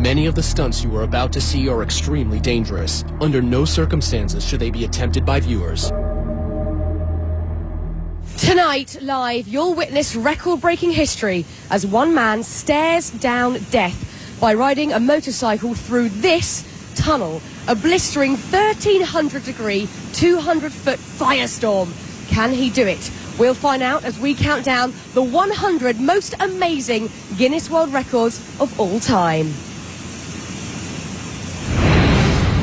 Many of the stunts you are about to see are extremely dangerous. Under no circumstances should they be attempted by viewers. Tonight, live, you'll witness record-breaking history as one man stares down death by riding a motorcycle through this tunnel, a blistering 1,300-degree, 200-foot firestorm. Can he do it? We'll find out as we count down the 100 most amazing Guinness World Records of all time.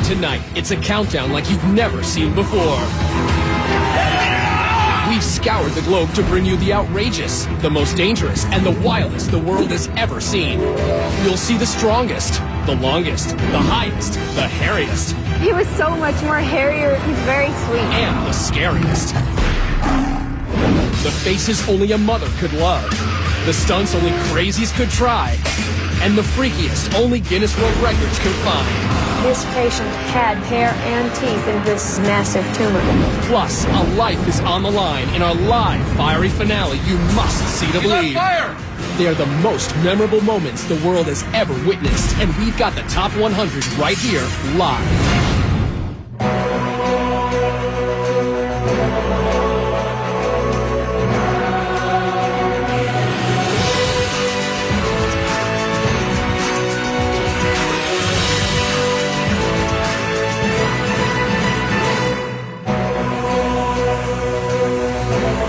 Tonight, it's a countdown like you've never seen before. We've scoured the globe to bring you the outrageous, the most dangerous, and the wildest the world has ever seen. You'll see the strongest, the longest, the highest, the hairiest. He was so much more hairier. He's very sweet. And the scariest. The faces only a mother could love. The stunts only crazies could try. And the freakiest only Guinness World Records could find. This patient had hair and teeth in this massive tumor. Plus, a life is on the line in our live fiery finale you must see to believe. They are the most memorable moments the world has ever witnessed, and we've got the top 100 right here, live.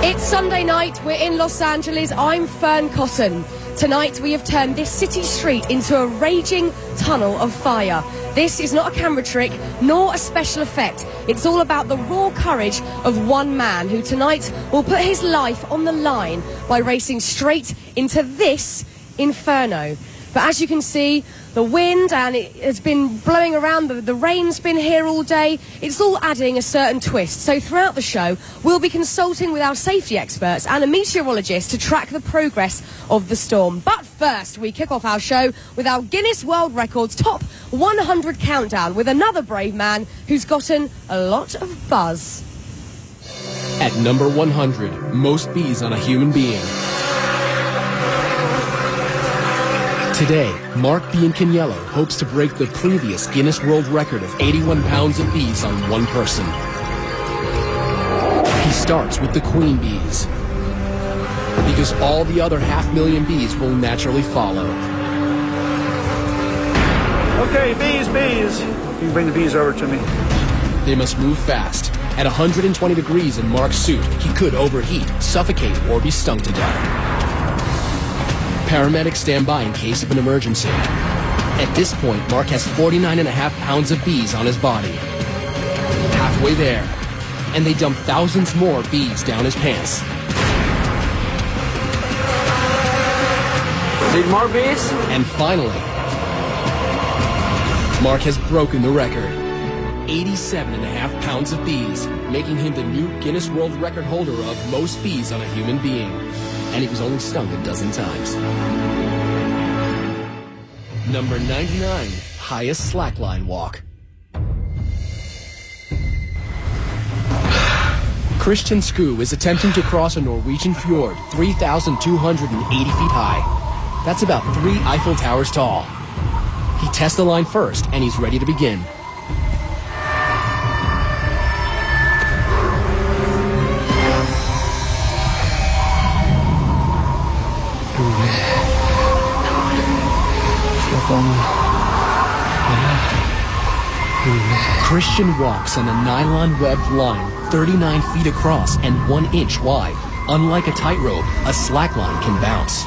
It's Sunday night, we're in Los Angeles, I'm Fern Cotton. Tonight we have turned this city street into a raging tunnel of fire. This is not a camera trick, nor a special effect. It's all about the raw courage of one man who tonight will put his life on the line by racing straight into this inferno. But as you can see, the wind, and it has been blowing around, the rain's been here all day. It's all adding a certain twist. So throughout the show, we'll be consulting with our safety experts and a meteorologist to track the progress of the storm. But first, we kick off our show with our Guinness World Records Top 100 countdown with another brave man who's gotten a lot of buzz. At number 100, most bees on a human being. Today, Mark Biancaniello hopes to break the previous Guinness World Record of 81 pounds of bees on one person. He starts with the queen bees, because all the other 500,000 bees will naturally follow. Okay, bees. You can bring the bees over to me. They must move fast. At 120 degrees in Mark's suit, he could overheat, suffocate, or be stung to death. Paramedics stand by in case of an emergency. At this point, Mark has 49.5 pounds of bees on his body. Halfway there, and they dump thousands more bees down his pants. Need more bees? And finally, Mark has broken the record. 87.5 pounds of bees, making him the new Guinness World Record holder of most bees on a human being. And he was only stung a dozen times. Number 99, highest slackline walk. Christian Skoo is attempting to cross a Norwegian fjord 3,280 feet high. That's about 3 Eiffel Towers tall. He tests the line first, and he's ready to begin. Christian walks on a nylon-webbed line 39 feet across and 1 inch wide. Unlike a tightrope, a slack line can bounce.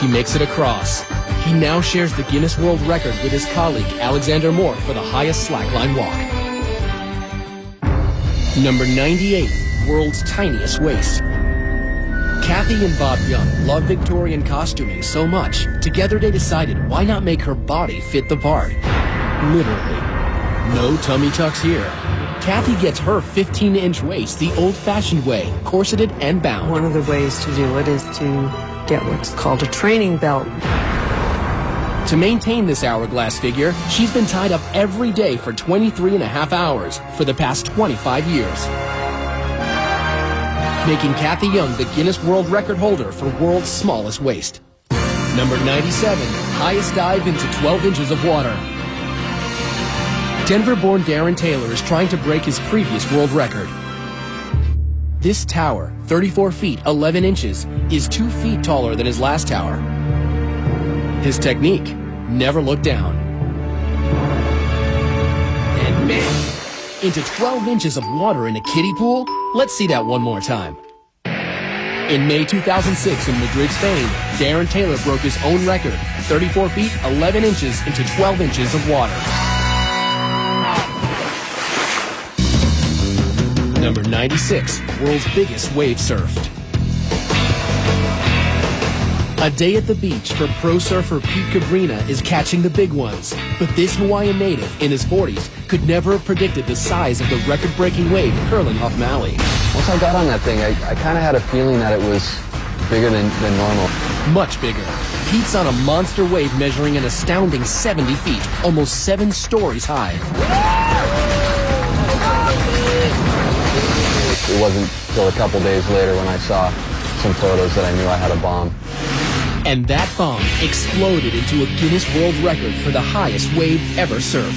He makes it across. He now shares the Guinness World Record with his colleague Alexander Moore for the highest slackline walk. Number 98, world's tiniest waist. Kathy and Bob Young love Victorian costuming so much, together they decided why not make her body fit the part. Literally. No tummy tucks here. Kathy gets her 15-inch waist the old-fashioned way, corseted and bound. One of the ways to do it is to get what's called a training belt. To maintain this hourglass figure, she's been tied up every day for 23.5 hours for the past 25 years. Making Kathy Young the Guinness World Record holder for world's smallest waist. Number 97, highest dive into 12 inches of water. Denver-born Darren Taylor is trying to break his previous world record. This tower, 34 feet 11 inches, is 2 feet taller than his last tower. His technique, never look down. And man, into 12 inches of water in a kiddie pool? Let's see that one more time. In May 2006 in Madrid, Spain, Darren Taylor broke his own record, 34 feet 11 inches into 12 inches of water. Number 96, world's biggest wave surfed. A day at the beach for pro surfer Pete Cabrina is catching the big ones. But this Hawaiian native in his 40s could never have predicted the size of the record-breaking wave curling off Maui. Once I got on that thing, I kind of had a feeling that it was bigger than normal. Much bigger. Pete's on a monster wave measuring an astounding 70 feet, almost 7 stories high. It wasn't until a couple days later when I saw some photos that I knew I had a bomb. And that bomb exploded into a Guinness World Record for the highest wave ever surfed.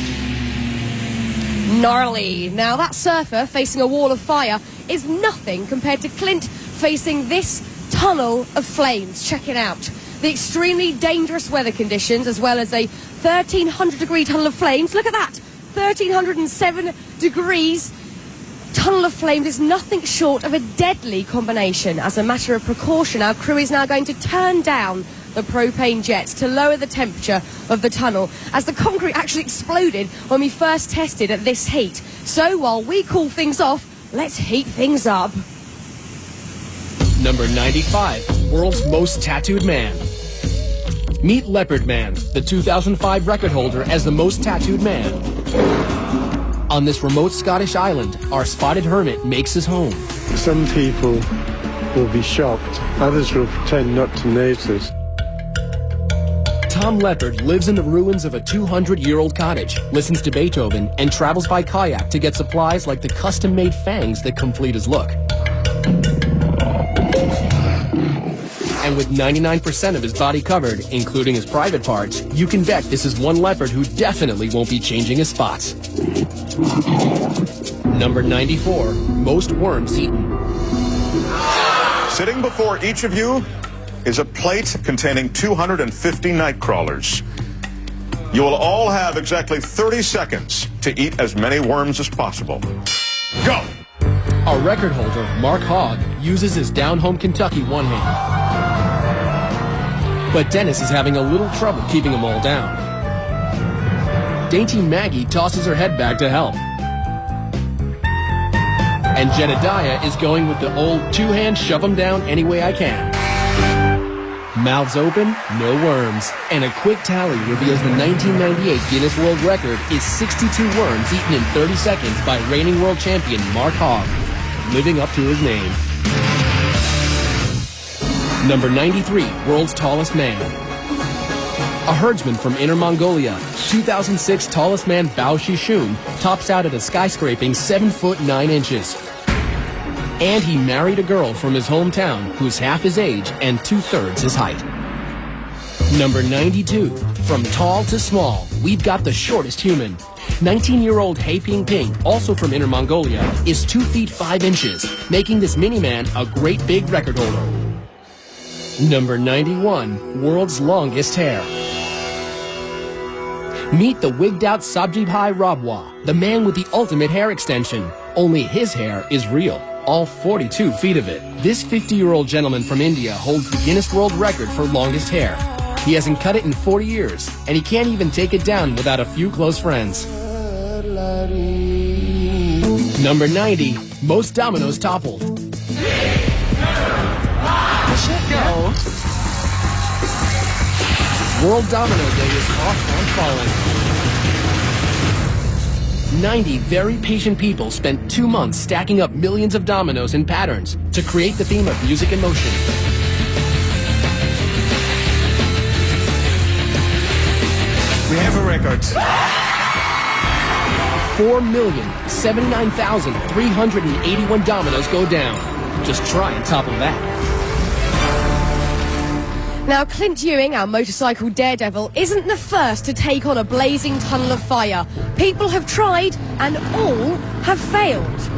Gnarly. Now that surfer facing a wall of fire is nothing compared to Clint facing this tunnel of flames. Check it out. The extremely dangerous weather conditions as well as a 1,300 degree tunnel of flames. Look at that. 1,307 degrees. Tunnel of flames is nothing short of a deadly combination. As a matter of precaution, our crew is now going to turn down the propane jets to lower the temperature of the tunnel, as the concrete actually exploded when we first tested at this heat. So while we cool things off, let's heat things up. Number 95, world's most tattooed man. Meet Leopard Man, the 2005 record holder as the most tattooed man. On this remote Scottish island, our spotted hermit makes his home. Some people will be shocked. Others will pretend not to notice. Tom Leopard lives in the ruins of a 200-year-old cottage, listens to Beethoven, and travels by kayak to get supplies like the custom-made fangs that complete his look. And with 99% of his body covered, including his private parts, you can bet this is one leopard who definitely won't be changing his spots. Number 94, most worms eaten. Sitting before each of you is a plate containing 250 night crawlers. You will all have exactly 30 seconds to eat as many worms as possible. Go! Our record holder, Mark Hogg, uses his down-home Kentucky one hand. But Dennis is having a little trouble keeping them all down. Dainty Maggie tosses her head back to help. And Jedediah is going with the old two-hand shove 'em down any way I can. Mouths open, no worms. And a quick tally reveals the 1998 Guinness World Record is 62 worms eaten in 30 seconds by reigning world champion Mark Hogg, living up to his name. Number 93, world's tallest man. A herdsman from Inner Mongolia, 2006 tallest man Bao Shishun tops out at a skyscraping 7 foot 9 inches. And he married a girl from his hometown who's half his age and 2/3 his height. Number 92, from tall to small, we've got the shortest human. 19-year-old He Ping Ping, also from Inner Mongolia, is 2 feet 5 inches, making this mini-man a great big record holder. Number 91, world's longest hair. Meet the wigged-out Sabjibhai Rabwa, the man with the ultimate hair extension. Only his hair is real, all 42 feet of it. This 50-year-old gentleman from India holds the Guinness World Record for longest hair. He hasn't cut it in 40 years, and he can't even take it down without a few close friends. Number 90, most dominoes toppled. Go. World Domino Day is off and falling. 90 very patient people spent 2 months stacking up millions of dominoes in patterns to create the theme of music and motion. record. 4,079,381 dominoes go down. Just try and topple that. Now, Clint Ewing, our motorcycle daredevil, isn't the first to take on a blazing tunnel of fire. People have tried, and all have failed.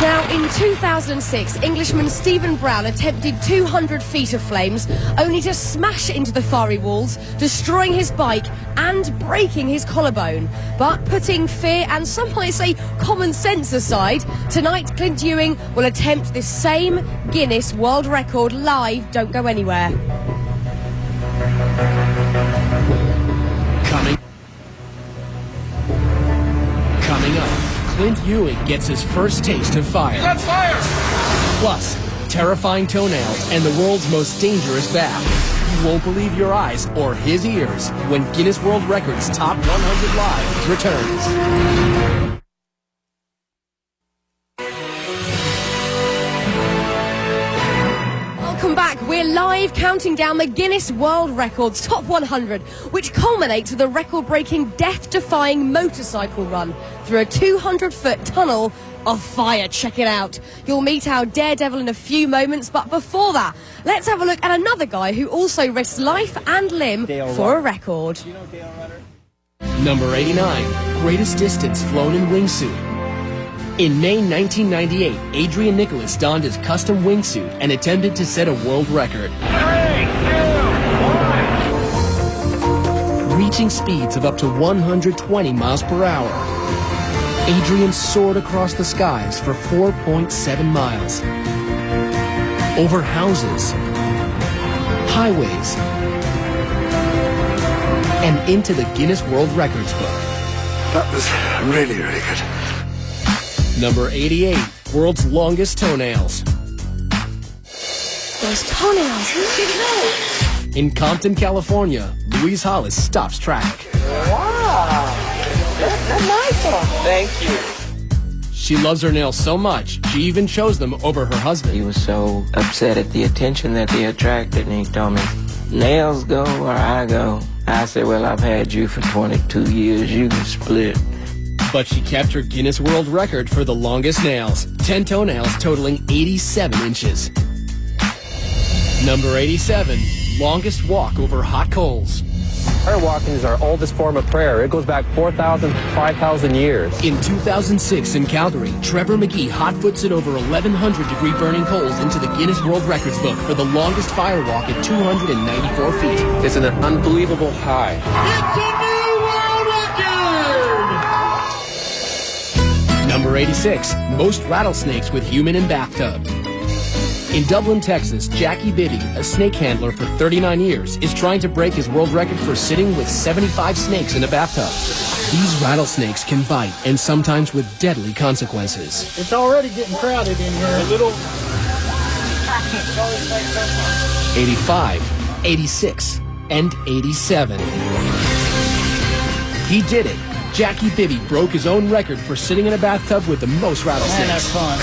Now, in 2006, Englishman Stephen Brown attempted 200 feet of flames, only to smash into the fiery walls, destroying his bike and breaking his collarbone. But putting fear and some might say common sense aside, tonight Clint Ewing will attempt this same Guinness World Record live. Don't go anywhere. Coming up, Clint Ewing gets his first taste of fire. That's fire! Plus, terrifying toenails and the world's most dangerous bath. You won't believe your eyes or his ears when Guinness World Records Top 100 Live returns. Welcome back. We're live counting down the Guinness World Records Top 100, which culminates with a record-breaking, death-defying motorcycle run through a 200-foot tunnel of fire. Check it out. You'll meet our daredevil in a few moments, but before that, let's have a look at another guy who also risks life and limb for a record. Number 89, greatest distance flown in wingsuit. In May 1998, Adrian Nicholas donned his custom wingsuit and attempted to set a world record. 3, 2, 1. Reaching speeds of up to 120 miles per hour. Adrian soared across the skies for 4.7 miles. Over houses, highways, and into the Guinness World Records book. That was really, really good. Number 88, world's longest toenails. Those toenails, who did know? In Compton, California, Louise Hollis stops traffic. Wow, that's a nice one. Thank you. She loves her nails so much, she even chose them over her husband. He was so upset at the attention that they attracted, and he told me, nails go where I go. I said, well, I've had you for 22 years. You can split. But she kept her Guinness World Record for the longest nails, 10 toenails totaling 87 inches. Number 87, longest walk over hot coals. Prayer walking is our oldest form of prayer. It goes back 4,000 to 5,000 years. In 2006 in Calgary, Trevor McGee hot-foots it over 1,100-degree burning coals into the Guinness World Records book for the longest fire walk at 294 feet. It's an unbelievable high. It's a new world record! Number 86, most rattlesnakes with human in bathtub. In Dublin, Texas, Jackie Bibby, a snake handler for 39 years, is trying to break his world record for sitting with 75 snakes in a bathtub. These rattlesnakes can bite, and sometimes with deadly consequences. It's already getting crowded in here. A little. 85, 86, and 87. He did it. Jackie Bibby broke his own record for sitting in a bathtub with the most rattlesnakes. Man, that's fun.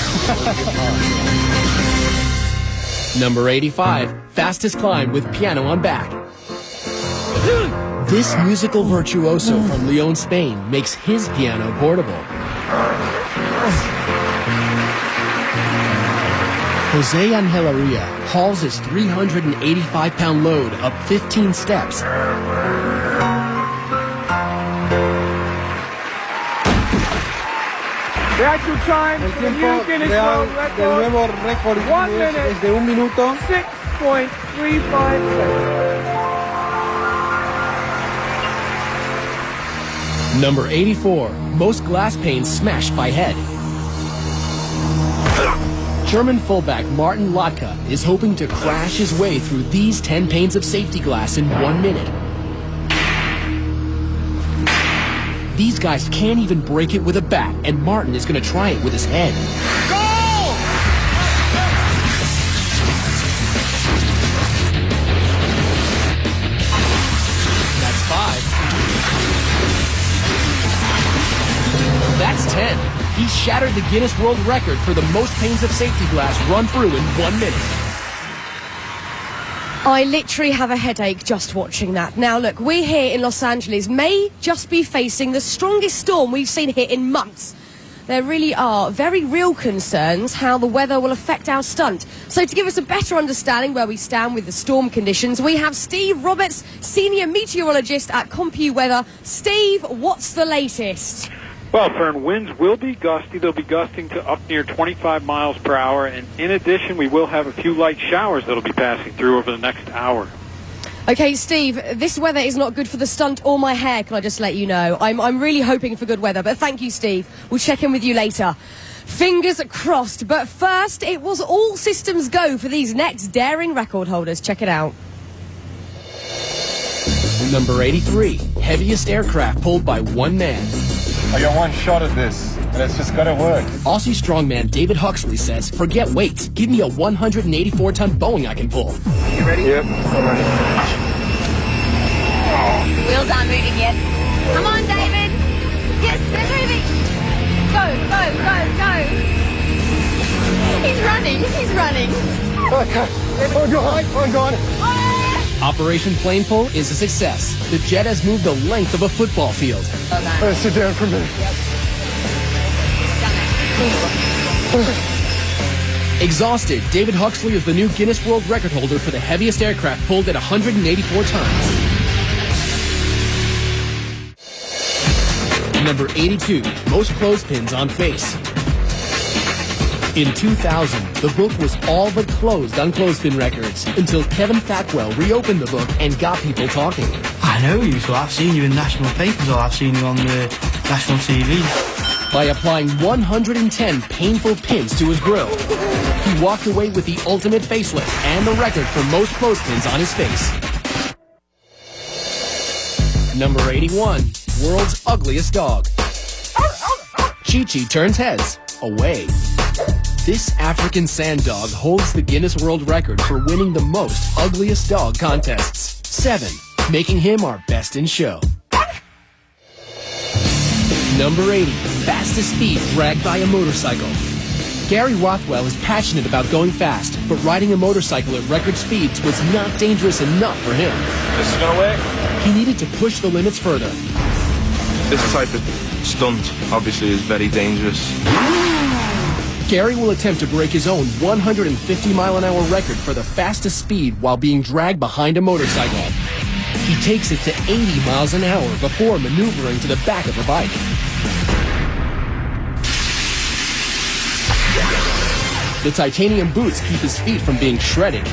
Number 85, fastest climb with piano on back. This musical virtuoso from Lyon, Spain, makes his piano portable. Jose Angelaria hauls his 385-pound load up 15 steps. The actual time for the new Guinness World Record, 1 minute, de 1 minuto. 6.35 seconds. Number 84, most glass panes smashed by head. German fullback Martin Lotka is hoping to crash his way through these 10 panes of safety glass in 1 minute. These guys can't even break it with a bat, and Martin is going to try it with his head. Goal! That's 5. That's 10. He shattered the Guinness World Record for the most panes of safety glass run through in 1 minute. I literally have a headache just watching that. Now, look, we here in Los Angeles may just be facing the strongest storm we've seen here in months. There really are very real concerns how the weather will affect our stunt. So to give us a better understanding where we stand with the storm conditions, we have Steve Roberts, Senior Meteorologist at CompuWeather. Steve, what's the latest? Well, Fern, winds will be gusty. They'll be gusting to up near 25 miles per hour. And in addition, we will have a few light showers that'll be passing through over the next hour. Okay, Steve, this weather is not good for the stunt or my hair, can I just let you know. I'm really hoping for good weather, but thank you, Steve. We'll check in with you later. Fingers crossed. But first, it was all systems go for these next daring record holders. Check it out. Number 83, heaviest aircraft pulled by one man. I got one shot at this, and it's just gotta work. Aussie strongman David Huxley says, forget weights, give me a 184-ton Boeing I can pull. You ready? Yep, I'm ready. Wheels aren't moving yet. Come on, David. Yes, they're moving. Go, go, go, go. He's running, he's running. Okay, I'm gone. Operation Plane Pull is a success. The jet has moved the length of a football field. Sit down for a minute. Exhausted, David Huxley is the new Guinness World Record holder for the heaviest aircraft pulled at 184 tons. Number 82, most clothespins on face. In 2000, the book was all but closed on clothespin records until Kevin Thackwell reopened the book and got people talking. I know you, so I've seen you in national papers or I've seen you on the national TV. By applying 110 painful pins to his grill, he walked away with the ultimate facelift and the record for most clothespins on his face. Number 81, world's ugliest dog. Chi-Chi turns heads away. This African sand dog holds the Guinness World Record for winning the most ugliest dog contests. 7, making him our best in show. Number 80, fastest speed dragged by a motorcycle. Gary Rothwell is passionate about going fast, but riding a motorcycle at record speeds was not dangerous enough for him. This is gonna work? He needed to push the limits further. This type of stunt obviously is very dangerous. Gary will attempt to break his own 150-mile-an-hour record for the fastest speed while being dragged behind a motorcycle. He takes it to 80 miles an hour before maneuvering to the back of the bike. The titanium boots keep his feet from being shredded.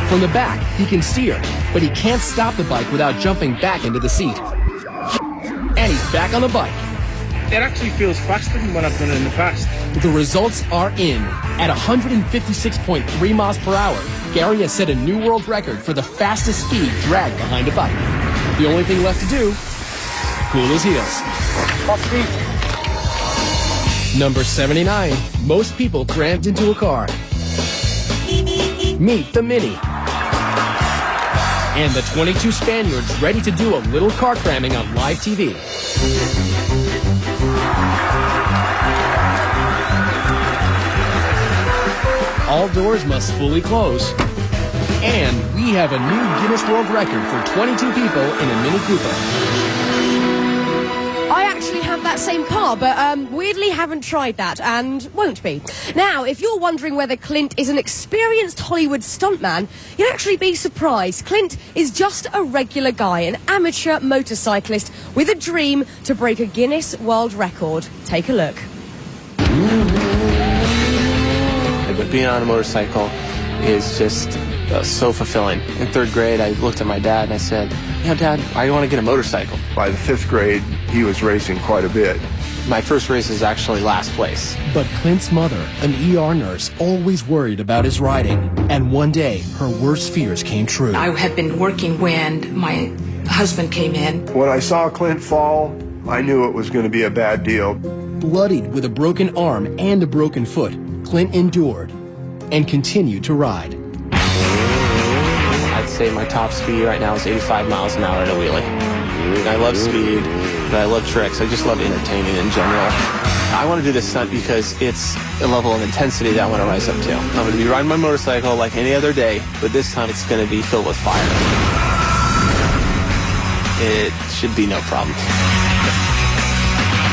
From the back, he can steer, but he can't stop the bike without jumping back into the seat. And he's back on the bike. It actually feels faster than when I've done it in the past. The results are in. At 156.3 miles per hour, Gary has set a new world record for the fastest speed dragged behind a bike. The only thing left to do, cool his heels. Number 79, most people crammed into a car. Meet the Mini. And the 22 Spaniards ready to do a little car cramming on live TV. All doors must fully close. And we have a new Guinness World Record for 22 people in a Mini Cooper. I actually have that same car, but weirdly haven't tried that and won't be. Now, if you're wondering whether Clint is an experienced Hollywood stuntman, you'd actually be surprised. Clint is just a regular guy, an amateur motorcyclist with a dream to break a Guinness World Record. Take a look. But being on a motorcycle is just so fulfilling. In 3rd grade, I looked at my dad and I said, you know, Dad, I want to get a motorcycle. By the 5th grade, he was racing quite a bit. My first race is actually last place. But Clint's mother, an ER nurse, always worried about his riding. And one day, her worst fears came true. I had been working when my husband came in. When I saw Clint fall, I knew it was going to be a bad deal. Bloodied with a broken arm and a broken foot, Clint endured and continued to ride. I'd say my top speed right now is 85 miles an hour in a wheelie. I love speed. but I love tricks. I just love entertainment in general. I want to do this stunt because it's a level of intensity that I want to rise up to. I'm going to be riding my motorcycle like any other day, but this time it's going to be filled with fire. It should be no problem.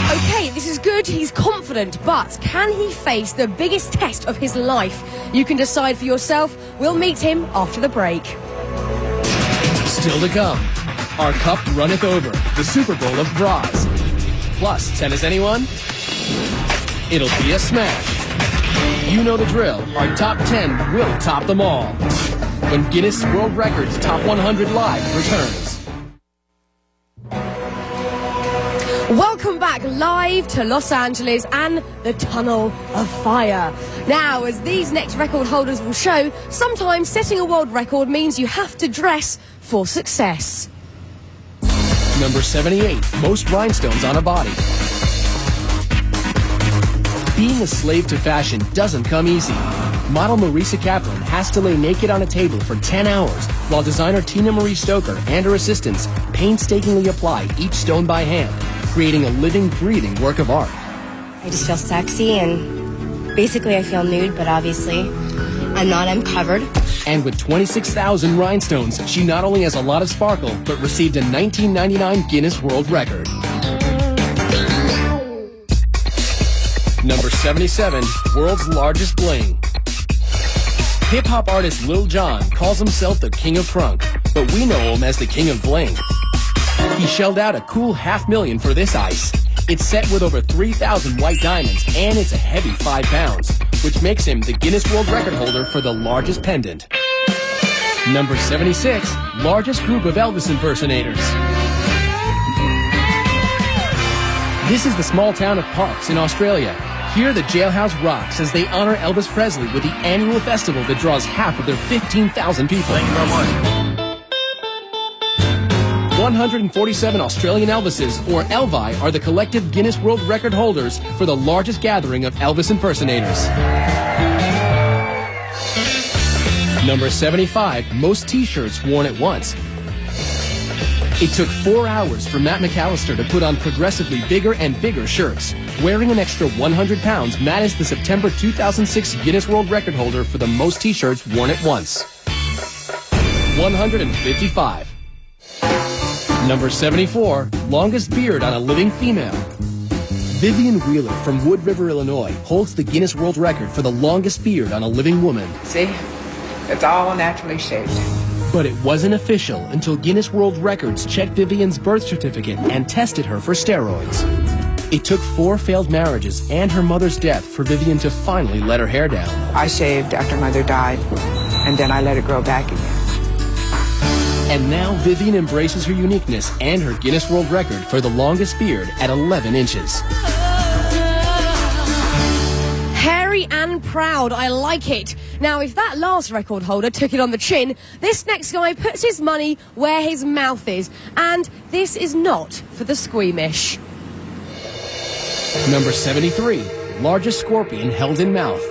Okay, this is good, he's confident, but can he face the biggest test of his life? You can decide for yourself. We'll meet him after the break. Still to come, our cup runneth over, the Super Bowl of bras. Plus, tennis anyone? It'll be a smash. You know the drill, our top 10 will top them all. When Guinness World Records Top 100 Live returns. Welcome back live to Los Angeles and the Tunnel of Fire. Now, as these next record holders will show, sometimes setting a world record means you have to dress for success. Number 78, most rhinestones on a body. Being a slave to fashion doesn't come easy. Model Marisa Kaplan has to lay naked on a table for 10 hours, while designer Tina Marie Stoker and her assistants painstakingly apply each stone by hand, creating a living, breathing work of art. I just feel sexy, and basically I feel nude, but obviously I'm not, I'm covered. And with 26,000 rhinestones, she not only has a lot of sparkle, but received a 1999 Guinness World Record. Number 77, world's largest bling. Hip-hop artist Lil Jon calls himself the King of Crunk, but we know him as the King of Bling. He shelled out a cool $500,000 for this ice. It's set with over 3,000 white diamonds, and it's a heavy 5 pounds, which makes him the Guinness World Record holder for the largest pendant. Number 76, largest group of Elvis impersonators. This is the small town of Parkes in Australia. Here the jailhouse rocks as they honor Elvis Presley with the annual festival that draws half of their 15,000 people. Thank you very much. 147 Australian Elvises, or Elvi, are the collective Guinness World Record holders for the largest gathering of Elvis impersonators. Number 75, most t-shirts worn at once. It took 4 hours for Matt McAllister to put on progressively bigger and bigger shirts. Wearing an extra 100 pounds, Matt is the September 2006 Guinness World Record holder for the most t-shirts worn at once. 155. Number 74, longest beard on a living female. Vivian Wheeler from Wood River, Illinois, holds the Guinness World Record for the longest beard on a living woman. See, it's all naturally shaved. But it wasn't official until Guinness World Records checked Vivian's birth certificate and tested her for steroids. It took 4 failed marriages and her mother's death for Vivian to finally let her hair down. I shaved after Mother died, and then I let it grow back again. And now Vivian embraces her uniqueness and her Guinness World Record for the longest beard at 11 inches. Hairy and proud, I like it. Now, if that last record holder took it on the chin, this next guy puts his money where his mouth is. And this is not for the squeamish. Number 73, largest scorpion held in mouth.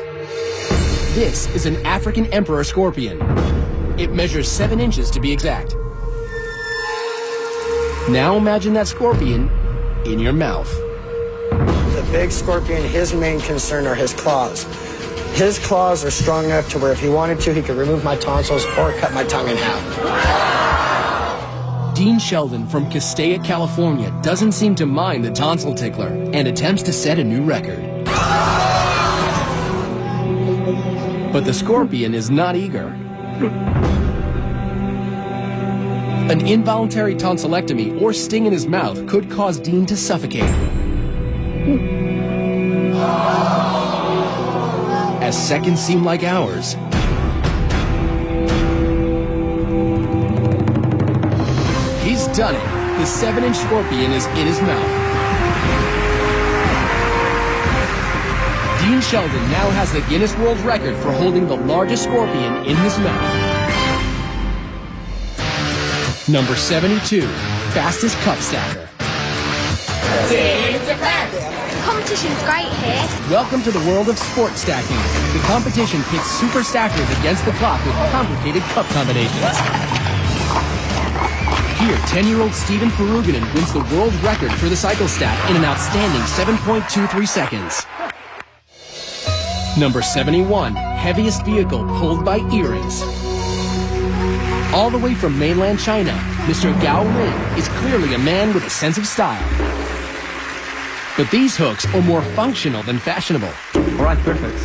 This is an African emperor scorpion. It measures 7 inches to be exact. Now imagine that scorpion in your mouth. The big scorpion, his main concern are his claws. His claws are strong enough to where if he wanted to, he could remove my tonsils or cut my tongue in half. Dean Sheldon from Castaic, California doesn't seem to mind the tonsil tickler and attempts to set a new record. But the scorpion is not eager. An involuntary tonsillectomy or sting in his mouth could cause Dean to suffocate. As seconds seem like hours, he's done it. The 7-inch scorpion is in his mouth. Dean Sheldon now has the Guinness World Record for holding the largest scorpion in his mouth. Number 72, fastest cup stacker. The competition's great here. Welcome to the world of sport stacking. The competition pits super stackers against the clock with complicated cup combinations. Here, 10-year-old Steven Peruganen wins the world record for the cyclostat in an outstanding 7.23 seconds. Number 71, heaviest vehicle pulled by earrings. All the way from mainland China, Mr. Gao Lin is clearly a man with a sense of style. But these hooks are more functional than fashionable. All right, perfect.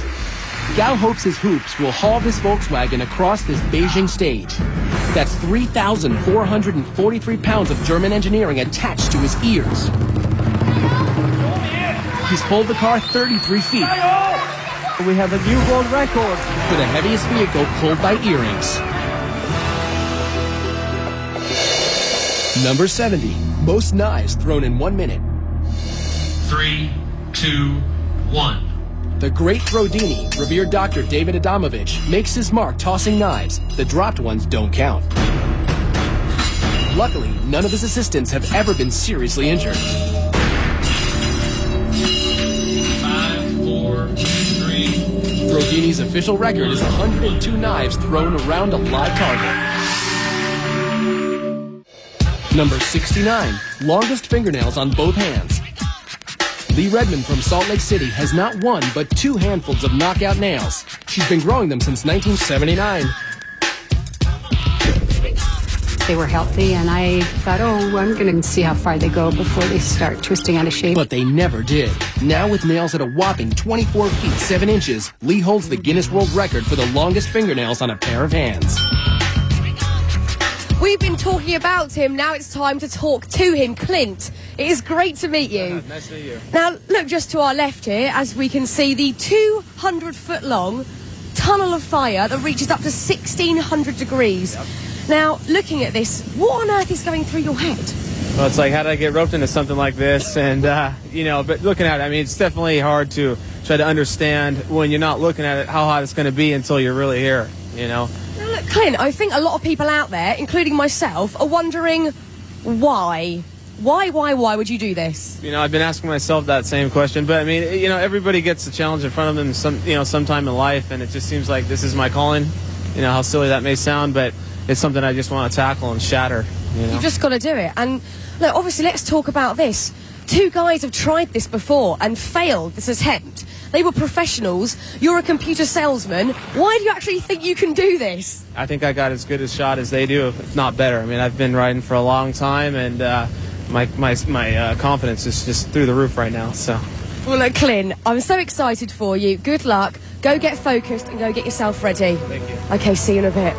Gao hopes his hoops will haul this Volkswagen across this Beijing stage. That's 3,443 pounds of German engineering attached to his ears. He's pulled the car 33 feet. We have a new world record for the heaviest vehicle pulled by earrings. Number 70, most knives thrown in 1 minute. 3, 2, 1. The great Throdini, revered Dr. David Adamovich, makes his mark tossing knives. The dropped ones don't count. Luckily, none of his assistants have ever been seriously injured. 5, 4, 3. Throdini's official record is 102 knives thrown around a live target. Number 69, longest fingernails on both hands. Lee Redmond from Salt Lake City has not one, but 2 handfuls of knockout nails. She's been growing them since 1979. They were healthy, and I thought, oh, I'm going to see how far they go before they start twisting out of shape. But they never did. Now with nails at a whopping 24 feet 7 inches, Lee holds the Guinness World Record for the longest fingernails on a pair of hands. We've been talking about him, now it's time to talk to him. Clint, it is great to meet you. Nice to meet you. Now, look just to our left here, as we can see the 200-foot-long tunnel of fire that reaches up to 1,600 degrees. Yep. Now, looking at this, what on earth is going through your head? Well, it's like, how did I get roped into something like this? And, you know, but looking at it, I mean, it's definitely hard to try to understand when you're not looking at it how hot it's going to be until you're really here, you know? Now, look, Clint, I think a lot of people out there, including myself, are wondering why. Why would you do this? You know, I've been asking myself that same question, but I mean, you know, everybody gets a challenge in front of them sometime in life, and it just seems like this is my calling. You know, how silly that may sound, but it's something I just want to tackle and shatter, you know? You've just got to do it. And look, obviously, let's talk about this. 2 guys have tried this before and failed this attempt. They were professionals. You're a computer salesman. Why do you actually think you can do this? I think I got as good a shot as they do, if not better. I mean, I've been riding for a long time, and my confidence is just through the roof right now. So. Well, look, Clint, I'm so excited for you. Good luck. Go get focused and go get yourself ready. Thank you. Okay, see you in a bit.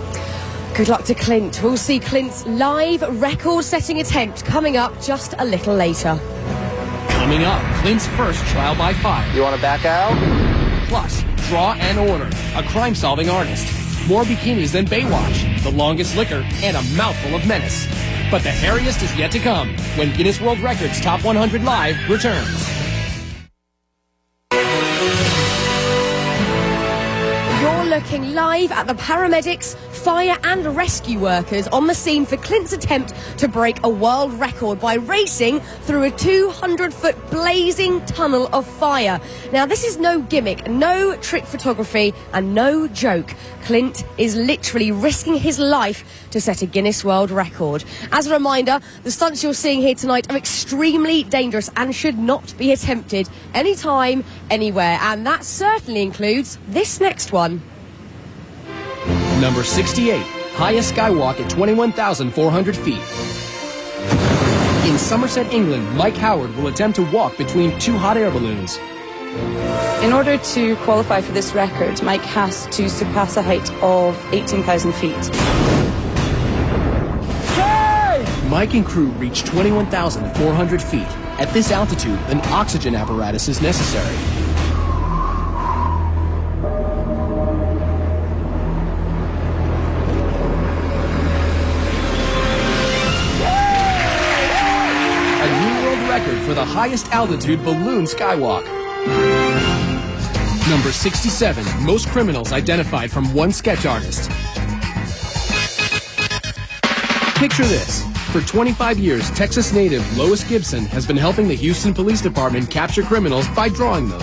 Good luck to Clint. We'll see Clint's live record-setting attempt coming up just a little later. Coming up, Clint's first trial by fire. You want to back out? Plus, Draw and Order, a crime-solving artist. More bikinis than Baywatch, the longest liquor, and a mouthful of menace. But the hairiest is yet to come when Guinness World Records Top 100 Live returns. You're looking live at the paramedics, fire and rescue workers on the scene for Clint's attempt to break a world record by racing through a 200-foot blazing tunnel of fire. Now, this is no gimmick, no trick photography, and no joke. Clint is literally risking his life to set a Guinness World Record. As a reminder, the stunts you're seeing here tonight are extremely dangerous and should not be attempted anytime, anywhere. And that certainly includes this next one. Number 68, highest skywalk at 21,400 feet. In Somerset, England, Mike Howard will attempt to walk between 2 hot air balloons. In order to qualify for this record, Mike has to surpass a height of 18,000 feet. Mike and crew reach 21,400 feet. At this altitude, an oxygen apparatus is necessary. Record for the highest altitude balloon skywalk. Number 67, most criminals identified from one sketch artist. Picture this. For 25 years, Texas native Lois Gibson has been helping the Houston Police Department capture criminals by drawing them.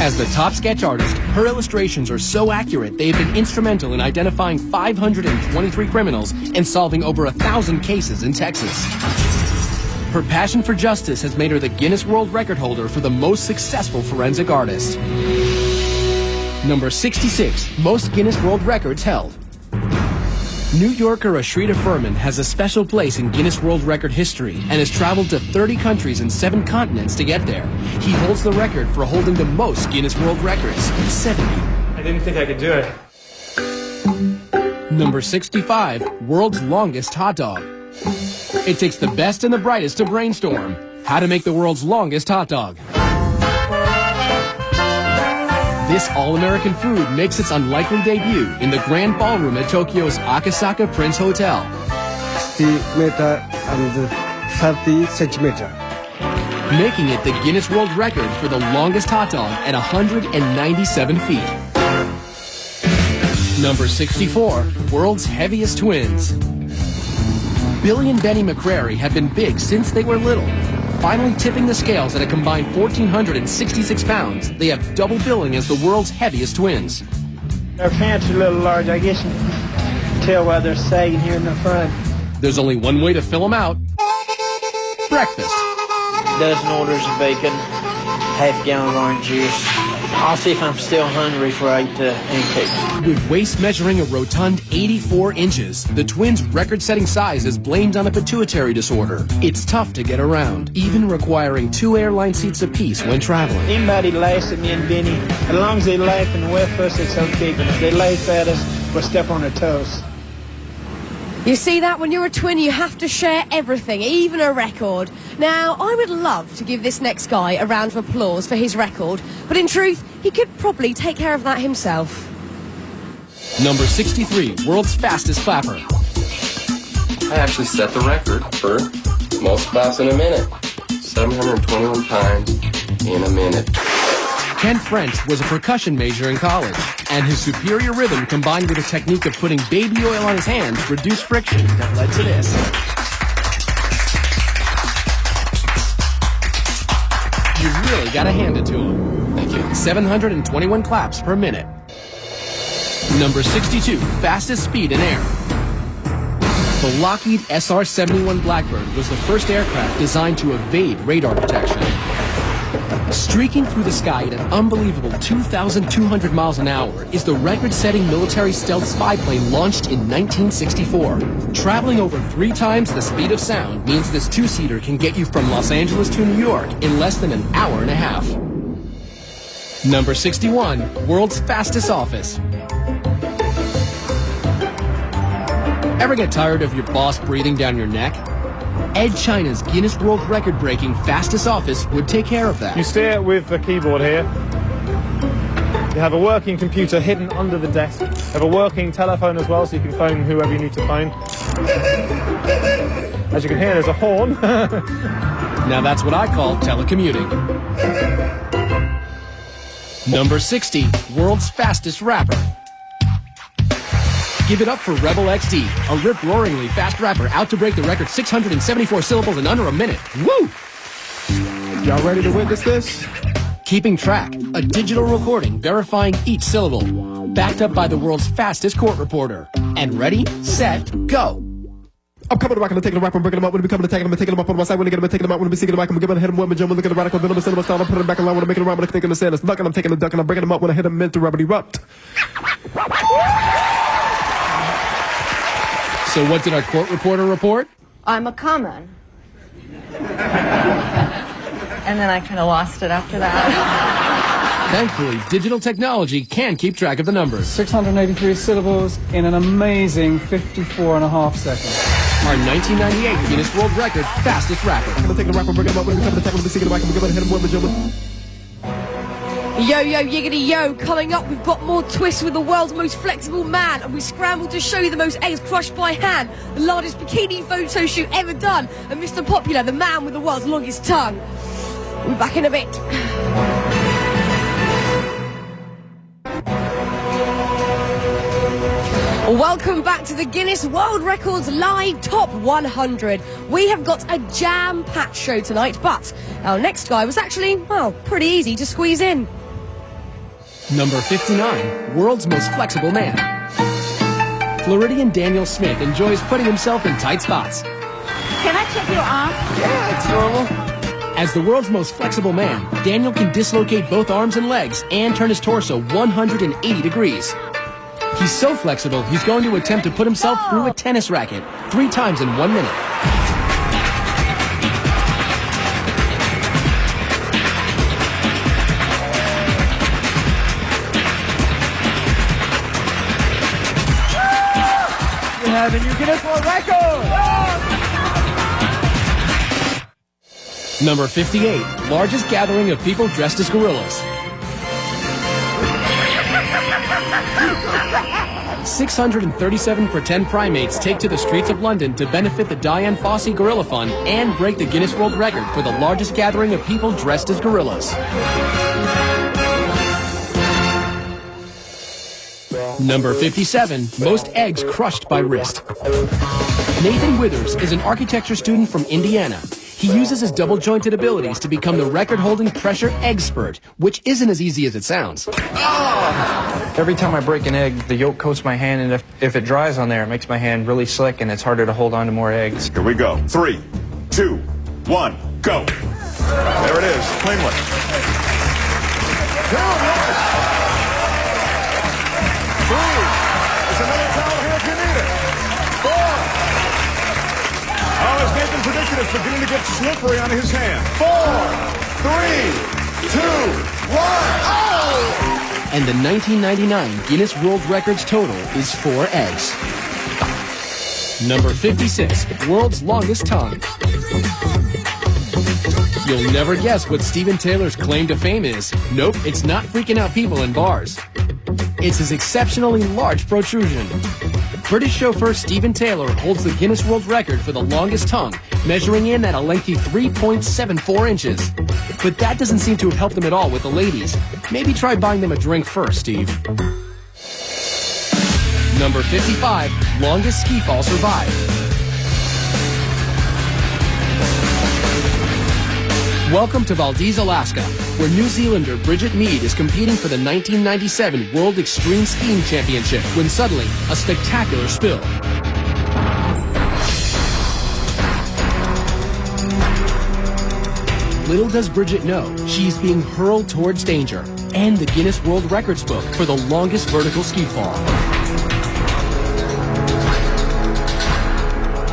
As the top sketch artist, Her illustrations are so accurate, they have been instrumental in identifying 523 criminals and solving over 1,000 cases in Texas. Her passion for justice has made her the Guinness World Record holder for the most successful forensic artist. Number 66, most Guinness World Records held. New Yorker Ashrita Furman has a special place in Guinness World Record history and has traveled to 30 countries and 7 continents to get there. He holds the record for holding the most Guinness World Records, 70. I didn't think I could do it. Number 65, world's longest hot dog. It takes the best and the brightest to brainstorm how to make the world's longest hot dog. This all-American food makes its unlikely debut in the Grand Ballroom at Tokyo's Akasaka Prince Hotel. 60 meter and 30 centimeter. Making it the Guinness World Record for the longest hot dog at 197 feet. Number 64, world's heaviest twins. Billy and Benny McCrary have been big since they were little. Finally tipping the scales at a combined 1,466 pounds, they have double billing as the world's heaviest twins. Their pants are a little large. I guess you can tell why they're sagging here in the front. There's only one way to fill them out. Breakfast. Dozen orders of bacon, half-gallon of orange juice. I'll see if I'm still hungry before I eat the pancakes. With waist measuring a rotund 84 inches, the twins' record-setting size is blamed on a pituitary disorder. It's tough to get around, even requiring 2 airline seats apiece when traveling. Anybody laughs at me and Benny, as long as they laugh and with us, it's okay. But if they laugh at us, we'll step on their toes. You see that? When you're a twin, you have to share everything, even a record. Now, I would love to give this next guy a round of applause for his record, but in truth, he could probably take care of that himself. Number 63, world's fastest clapper. I actually set the record for most claps in a minute. 721 times in a minute. Ken French was a percussion major in college, and his superior rhythm combined with a technique of putting baby oil on his hands reduced friction that led to this. You really gotta hand it to him. Thank you. 721 claps per minute. Number 62, fastest speed in air. The Lockheed SR-71 Blackbird was the first aircraft designed to evade radar detection. Streaking through the sky at an unbelievable 2,200 miles an hour is the record-setting military stealth spy plane launched in 1964. Traveling over 3 times the speed of sound means this 2-seater can get you from Los Angeles to New York in less than an hour and a half. Number 61, world's fastest office. Ever get tired of your boss breathing down your neck? Ed China's Guinness World Record-breaking fastest office would take care of that. You steer with the keyboard here. You have a working computer hidden under the desk. You have a working telephone as well, so you can phone whoever you need to phone. As you can hear, there's a horn. Now that's what I call telecommuting. Number 60, world's fastest rapper. Give it up for Rebel XD, a rip-roaringly fast rapper out to break the record 674 syllables in under a minute. Woo! Y'all ready to witness this? Keeping track, a digital recording verifying each syllable, backed up by the world's fastest court reporter. And ready, set, go. I'm coming back and I'm taking a rap, I'm breaking them up. When we come to take them, I'm taking them up on my side. When I get them, I'm taking them out. When we see them back, I'm giving hit them with my jump. Look at the radical venom, cinema style. I'm putting them back in line. When I'm making them around, when I'm thinking the sand. It's knocking, I'm taking the duck and I'm breaking them up. When I hit them, meant to rubber erupt. So what did our court reporter report? I'm a common. And then I kind of lost it after that. Thankfully, digital technology can keep track of the numbers. 683 syllables in an amazing 54.5 seconds. Our 1998 Guinness World Record fastest rapper. I'm gonna take the rap, I'm breaking them up. When we come to take them, I'm taking them back. I'm giving hit them with my jump. Yo, yo, yiggity, yo. Coming up, we've got more twists with the world's most flexible man, and we scrambled to show you the most eggs crushed by hand, the largest bikini photo shoot ever done, and Mr. Popular, the man with the world's longest tongue. We'll be back in a bit. Welcome back to the Guinness World Records Live Top 100. We have got a jam-packed show tonight, but our next guy was actually, well, pretty easy to squeeze in. Number 59, world's most flexible man. Floridian Daniel Smith enjoys putting himself in tight spots. Can I check your arm? Yeah, it's normal. As the world's most flexible man, Daniel can dislocate both arms and legs and turn his torso 180 degrees. He's so flexible, he's going to attempt to put himself through a tennis racket 3 times in 1 minute. You have a new Guinness World Record! Number 58, largest gathering of people dressed as gorillas. 637 pretend primates take to the streets of London to benefit the Dian Fossey Gorilla Fund and break the Guinness World Record for the largest gathering of people dressed as gorillas. Number 57, most eggs crushed by wrist. Nathan Withers is an architecture student from Indiana. He uses his double-jointed abilities to become the record-holding pressure egg spurt, which isn't as easy as it sounds. Every time I break an egg, the yolk coats my hand, and if it dries on there, it makes my hand really slick, and it's harder to hold on to more eggs. Here we go. 3, 2, 1, go. There it is. Cleanly. 2, yes. 3. There's another towel here if you need it. 4. Oh, as Nathan predicted, it's beginning to get slippery on his hand. 4, 3, 2, 1. Oh! And the 1999 Guinness World Records total is 4 eggs. Number 56, world's longest tongue. You'll never guess what Steven Taylor's claim to fame is. Nope, it's not freaking out people in bars. It's his exceptionally large protrusion. British chauffeur Steven Taylor holds the Guinness World Record for the longest tongue, measuring in at a lengthy 3.74 inches. But that doesn't seem to have helped them at all with the ladies. Maybe try buying them a drink first, Steve. Number 55, longest ski fall survived. Welcome to Valdez, Alaska, where New Zealander Bridget Mead is competing for the 1997 World Extreme Skiing Championship when suddenly a spectacular spill. Little does Bridget know, she's being hurled towards danger and the Guinness World Records book for the longest vertical ski fall.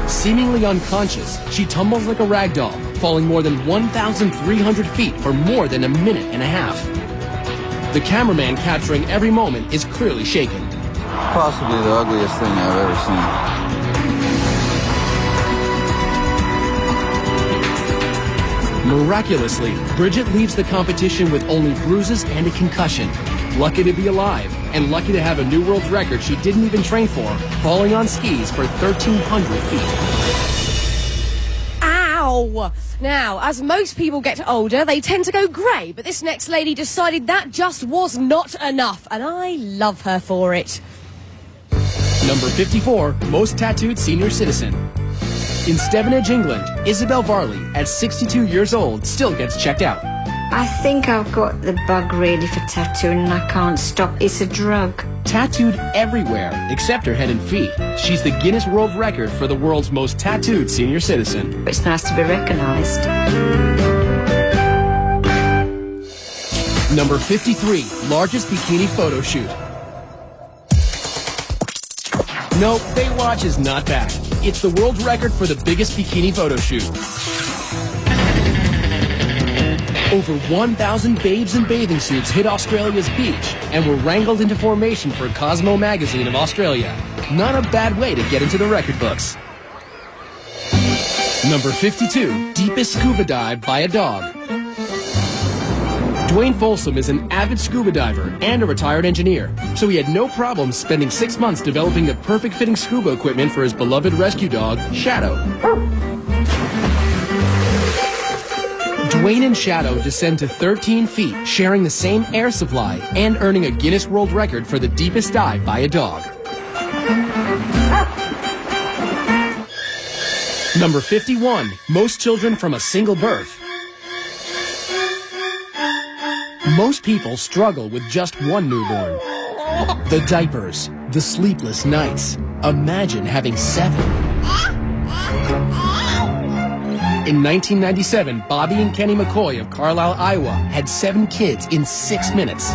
Seemingly unconscious, she tumbles like a rag doll, falling more than 1,300 feet for more than a minute and a half. The cameraman capturing every moment is clearly shaken. Possibly the ugliest thing I've ever seen. Miraculously, Bridget leaves the competition with only bruises and a concussion. Lucky to be alive, and lucky to have a new world record she didn't even train for, falling on skis for 1,300 feet. Ow! Now, as most people get older, they tend to go grey, but this next lady decided that just was not enough, and I love her for it. Number 54, most tattooed senior citizen. In Stevenage, England, Isabel Varley, at 62 years old, still gets checked out. I think I've got the bug really for tattooing and I can't stop. It's a drug. Tattooed everywhere, except her head and feet. She's the Guinness World Record for the world's most tattooed senior citizen. It's nice to be recognised. Number 53, largest bikini photo shoot. Nope, Baywatch is not back. It's the world record for the biggest bikini photo shoot. Over 1,000 babes in bathing suits hit Australia's beach and were wrangled into formation for Cosmo magazine of Australia. Not a bad way to get into the record books. Number 52, deepest scuba dive by a dog. Dwayne Folsom is an avid scuba diver and a retired engineer, so he had no problem spending 6 months developing the perfect fitting scuba equipment for his beloved rescue dog, Shadow. Dwayne and Shadow descend to 13 feet, sharing the same air supply and earning a Guinness World Record for the deepest dive by a dog. Number 51, most children from a single birth. Most people struggle with just one newborn. The diapers, the sleepless nights. Imagine having 7. In 1997, Bobby and Kenny McCoy of Carlisle, Iowa, had 7 kids in 6 minutes,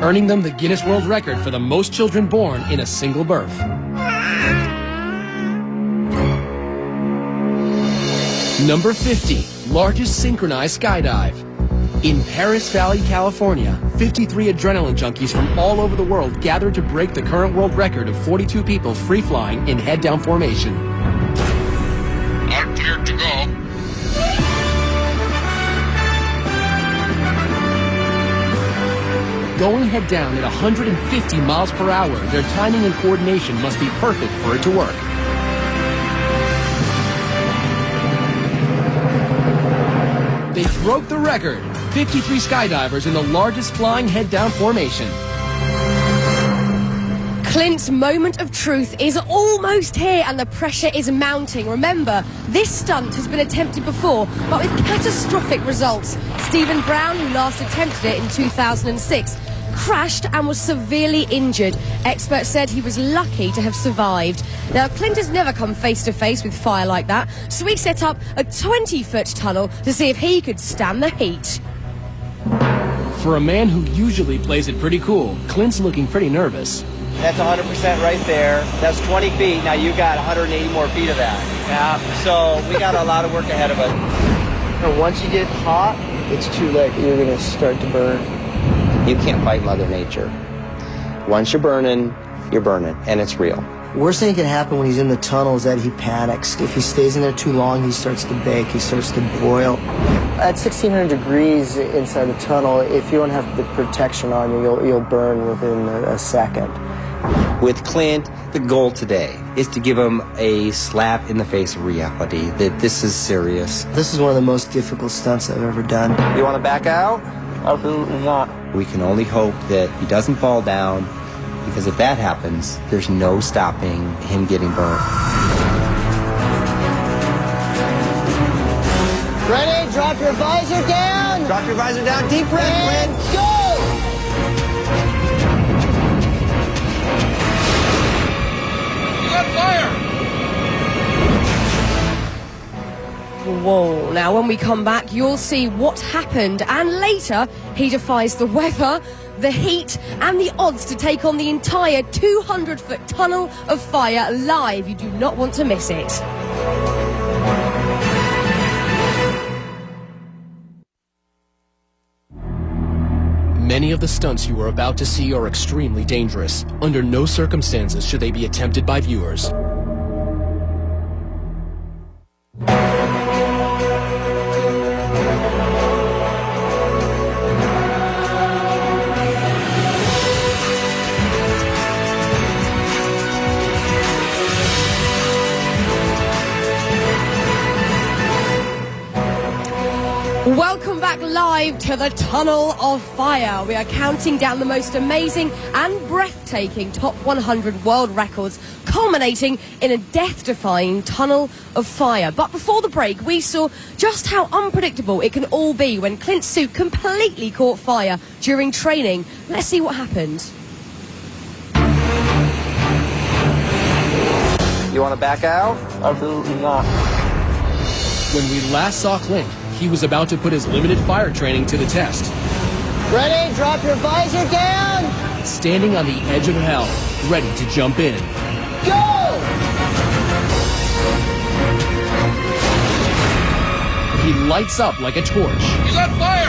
earning them the Guinness World Record for the most children born in a single birth. Number 50, largest synchronized skydive. In Paris Valley, California, 53 adrenaline junkies from all over the world gathered to break the current world record of 42 people free-flying in head-down formation. I'm cleared to go. Going head-down at 150 miles per hour, their timing and coordination must be perfect for it to work. They broke the record. 53 skydivers in the largest flying head-down formation. Clint's moment of truth is almost here and the pressure is mounting. Remember, this stunt has been attempted before, but with catastrophic results. Stephen Brown, who last attempted it in 2006, crashed and was severely injured. Experts said he was lucky to have survived. Now, Clint has never come face to face with fire like that, so he set up a 20-foot tunnel to see if he could stand the heat. For a man who usually plays it pretty cool, Clint's looking pretty nervous. That's 100% right there. That's 20 feet. Now you got 180 more feet of that. Yeah. So we got a lot of work ahead of us. And once you get hot, it's too late. You're going to start to burn. You can't fight Mother Nature. Once you're burning, and it's real. Worst thing that can happen when he's in the tunnel is that he panics. If he stays in there too long, he starts to bake, he starts to boil. At 1,600 degrees inside the tunnel, if you don't have the protection on you, you'll burn within a second. With Clint, the goal today is to give him a slap in the face of reality, that this is serious. This is one of the most difficult stunts I've ever done. You want to back out? Absolutely not. We can only hope that he doesn't fall down, because if that happens, there's no stopping him getting burned. Ready? Drop your visor down. Drop your visor down. Deep breath, and Clint. Go! Whoa. Now, when we come back, you'll see what happened. And later, he defies the weather, the heat, and the odds to take on the entire 200-foot tunnel of fire live. You do not want to miss it. Many of the stunts you are about to see are extremely dangerous. Under no circumstances should they be attempted by viewers. Welcome back live to the Tunnel of Fire. We are counting down the most amazing and breathtaking Top 100 world records, culminating in a death-defying Tunnel of Fire. But before the break, we saw just how unpredictable it can all be when Clint's suit completely caught fire during training. Let's see what happened. You want to back out? Absolutely not. When we last saw Clint, he was about to put his limited fire training to the test. Ready? Drop your visor down. Standing on the edge of hell, ready to jump in. Go! He lights up like a torch. He's on fire!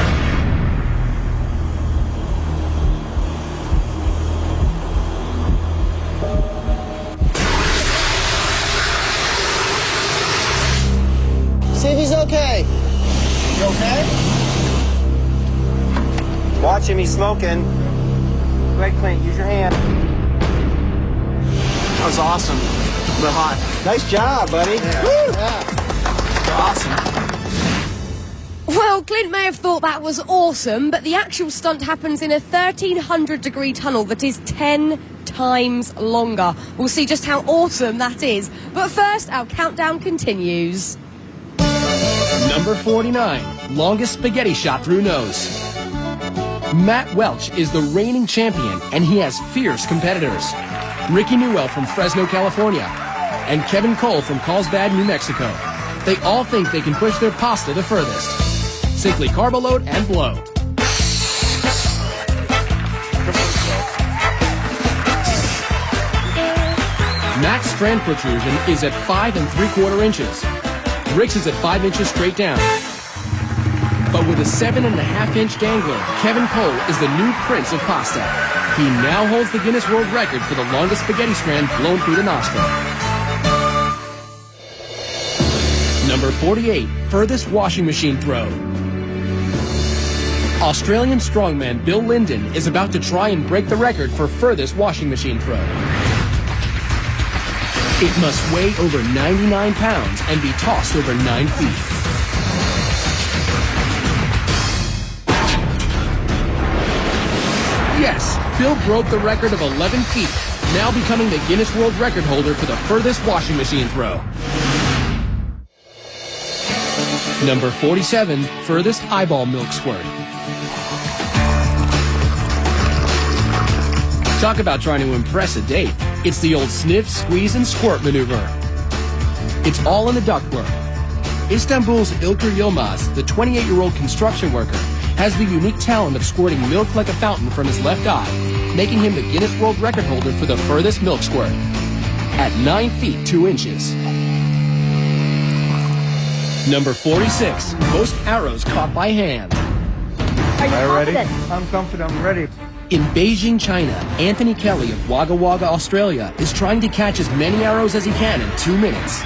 See if he's okay. You okay? Watch him, he's smoking. Go ahead, Clint, use your hand. That was awesome, but hot. Nice job, buddy. Awesome. Well, Clint may have thought that was awesome, but the actual stunt happens in a 1,300-degree tunnel that is 10 times longer. We'll see just how awesome that is. But first, our countdown continues. Number 49, longest spaghetti shot through nose. Matt Welch is the reigning champion, and he has fierce competitors. Ricky Newell from Fresno, California, and Kevin Cole from Carlsbad, New Mexico. They all think they can push their pasta the furthest. Simply carb load and blow. Matt's strand protrusion is at 5 3/4 inches. Rick's is at 5 inches straight down. But with a 7.5-inch dangler, Kevin Cole is the new prince of pasta. He now holds the Guinness World Record for the longest spaghetti strand blown through the nostril. Number 48, furthest washing machine throw. Australian strongman Bill Linden is about to try and break the record for furthest washing machine throw. It must weigh over 99 pounds and be tossed over 9 feet. Yes, Bill broke the record of 11 feet, now becoming the Guinness World Record holder for the furthest washing machine throw. Number 47, furthest eyeball milk squirt. Talk about trying to impress a date. It's the old sniff, squeeze, and squirt maneuver. It's all in the ductwork. Istanbul's Ilker Yilmaz, the 28-year-old construction worker, has the unique talent of squirting milk like a fountain from his left eye, making him the Guinness World Record holder for the furthest milk squirt at 9 feet 2 inches. Number 46, most arrows caught by hand. Are you ready? I'm confident. I'm ready. In Beijing, China, Anthony Kelly of Wagga Wagga, Australia, is trying to catch as many arrows as he can in 2 minutes.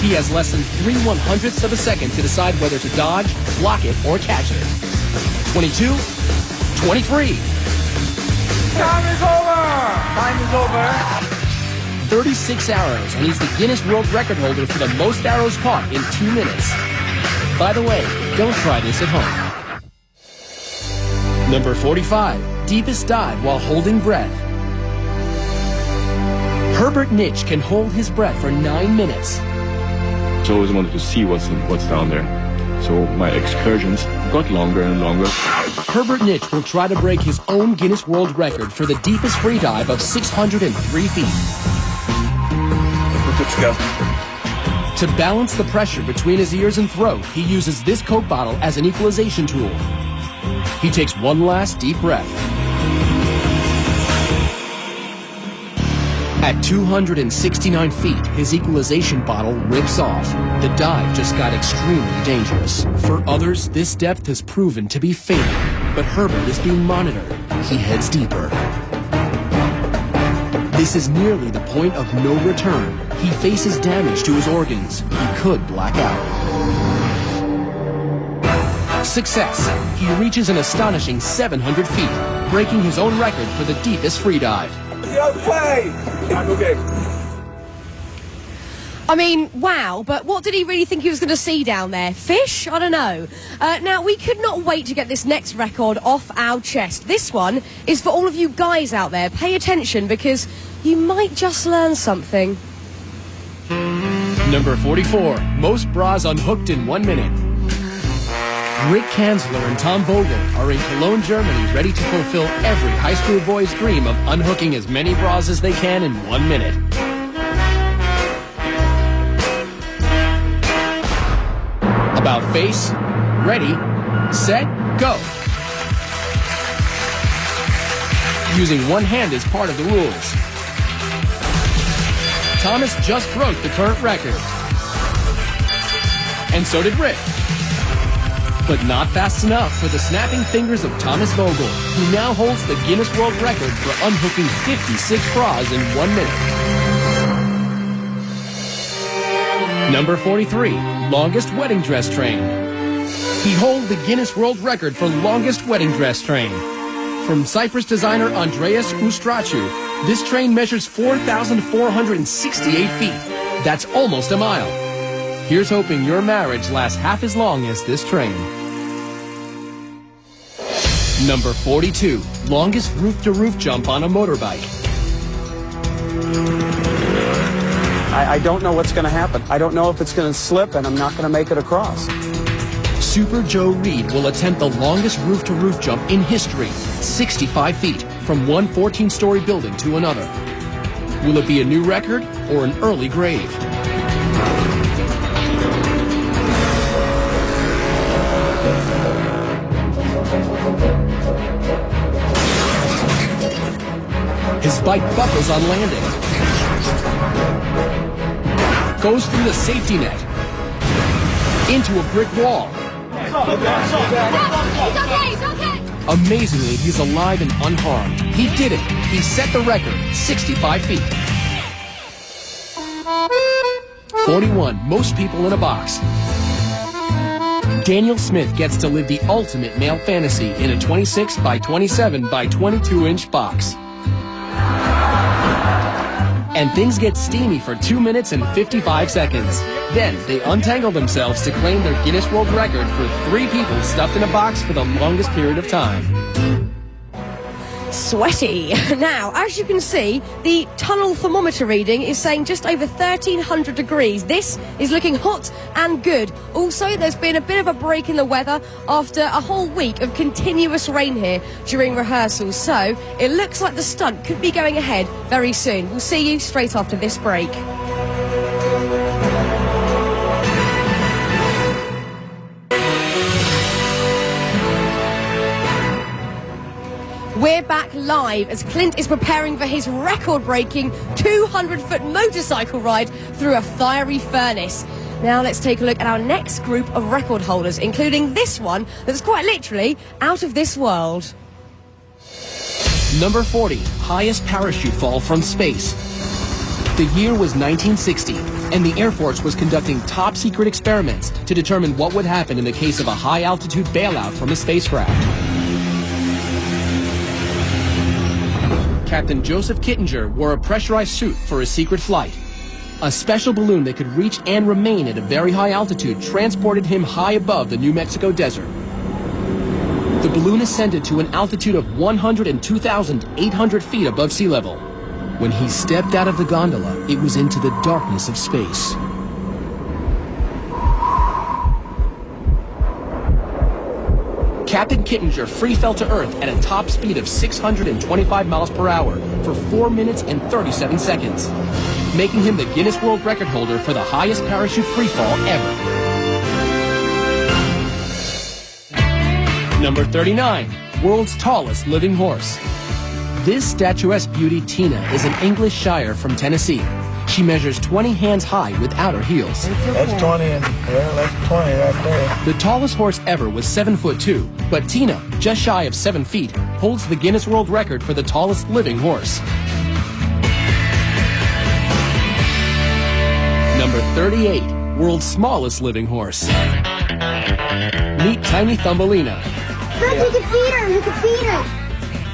He has less than 3/100ths of a second to decide whether to dodge, block it, or catch it. 22, 23. Time is over! Time is over. 36 arrows, and he's the Guinness World Record holder for the most arrows caught in 2 minutes. By the way, don't try this at home. Number 45, deepest dive while holding breath. Herbert Nitsch can hold his breath for 9 minutes. I always wanted to see what's down there. So my excursions got longer and longer. Herbert Nitsch will try to break his own Guinness World Record for the deepest free dive of 603 feet. Let's go. To balance the pressure between his ears and throat, he uses this Coke bottle as an equalization tool. He takes one last deep breath. At 269 feet, his equalization bottle rips off. The dive just got extremely dangerous. For others, this depth has proven to be fatal, but Herbert is being monitored. He heads deeper. This is nearly the point of no return. He faces damage to his organs. He could black out. Success. He reaches an astonishing 700 feet, breaking his own record for the deepest free dive. Okay. I'm okay. I mean, wow, but what did he really think he was going to see down there? Fish? I don't know. Now, we could not wait to get this next record off our chest. This one is for all of you guys out there. Pay attention, because you might just learn something. Number 44, most bras unhooked in 1 minute. Rick Kanzler and Tom Vogel are in Cologne, Germany, ready to fulfill every high school boy's dream of unhooking as many bras as they can in 1 minute. About face, ready, set, go. Using one hand is part of the rules. Thomas just broke the current record. And so did Rick. But not fast enough for the snapping fingers of Thomas Vogel, who now holds the Guinness World Record for unhooking 56 bras in 1 minute. Number 43, longest wedding dress train. He holds the Guinness World Record for longest wedding dress train. From Cyprus designer Andreas Ustrachu, this train measures 4,468 feet. That's almost a mile. Here's hoping your marriage lasts half as long as this train. Number 42, longest roof-to-roof jump on a motorbike. I don't know what's going to happen. I don't know if it's going to slip, and I'm not going to make it across. Super Joe Reed will attempt the longest roof-to-roof jump in history, 65 feet, from one 14-story building to another. Will it be a new record or an early grave? His bike buckles on landing. Goes through the safety net. Into a brick wall. He's okay. Amazingly, he's alive and unharmed. He did it. He set the record, 65 feet. 41, most people in a box. Daniel Smith gets to live the ultimate male fantasy in a 26 by 27 by 22-inch box. And things get steamy for 2 minutes and 55 seconds. Then they untangle themselves to claim their Guinness World Record for 3 people stuffed in a box for the longest period of time. Sweaty. Now, as you can see, the tunnel thermometer reading is saying just over 1,300 degrees. This is looking hot and good. Also, there's been a bit of a break in the weather after a whole week of continuous rain here during rehearsals. So, it looks like the stunt could be going ahead very soon. We'll see you straight after this break. We're back live as Clint is preparing for his record-breaking 200-foot motorcycle ride through a fiery furnace. Now let's take a look at our next group of record holders, including this one that's quite literally out of this world. Number 40, highest parachute fall from space. The year was 1960, and the Air Force was conducting top-secret experiments to determine what would happen in the case of a high-altitude bailout from a spacecraft. Captain Joseph Kittinger wore a pressurized suit for a secret flight. A special balloon that could reach and remain at a very high altitude transported him high above the New Mexico desert. The balloon ascended to an altitude of 102,800 feet above sea level. When he stepped out of the gondola, it was into the darkness of space. Captain Kittinger free fell to Earth at a top speed of 625 miles per hour for 4 minutes and 37 seconds, making him the Guinness World Record holder for the highest parachute freefall ever. Number 39, world's tallest living horse. This statuesque beauty, Tina, is an English Shire from Tennessee. She measures 20 hands high without her heels. That's 20, and well, that's 20 right there. The tallest horse ever was 7'2", but Tina, just shy of 7 feet, holds the Guinness World Record for the tallest living horse. Number 38, world's smallest living horse. Meet Tiny Thumbelina. Look, you can feed her. You can feed her.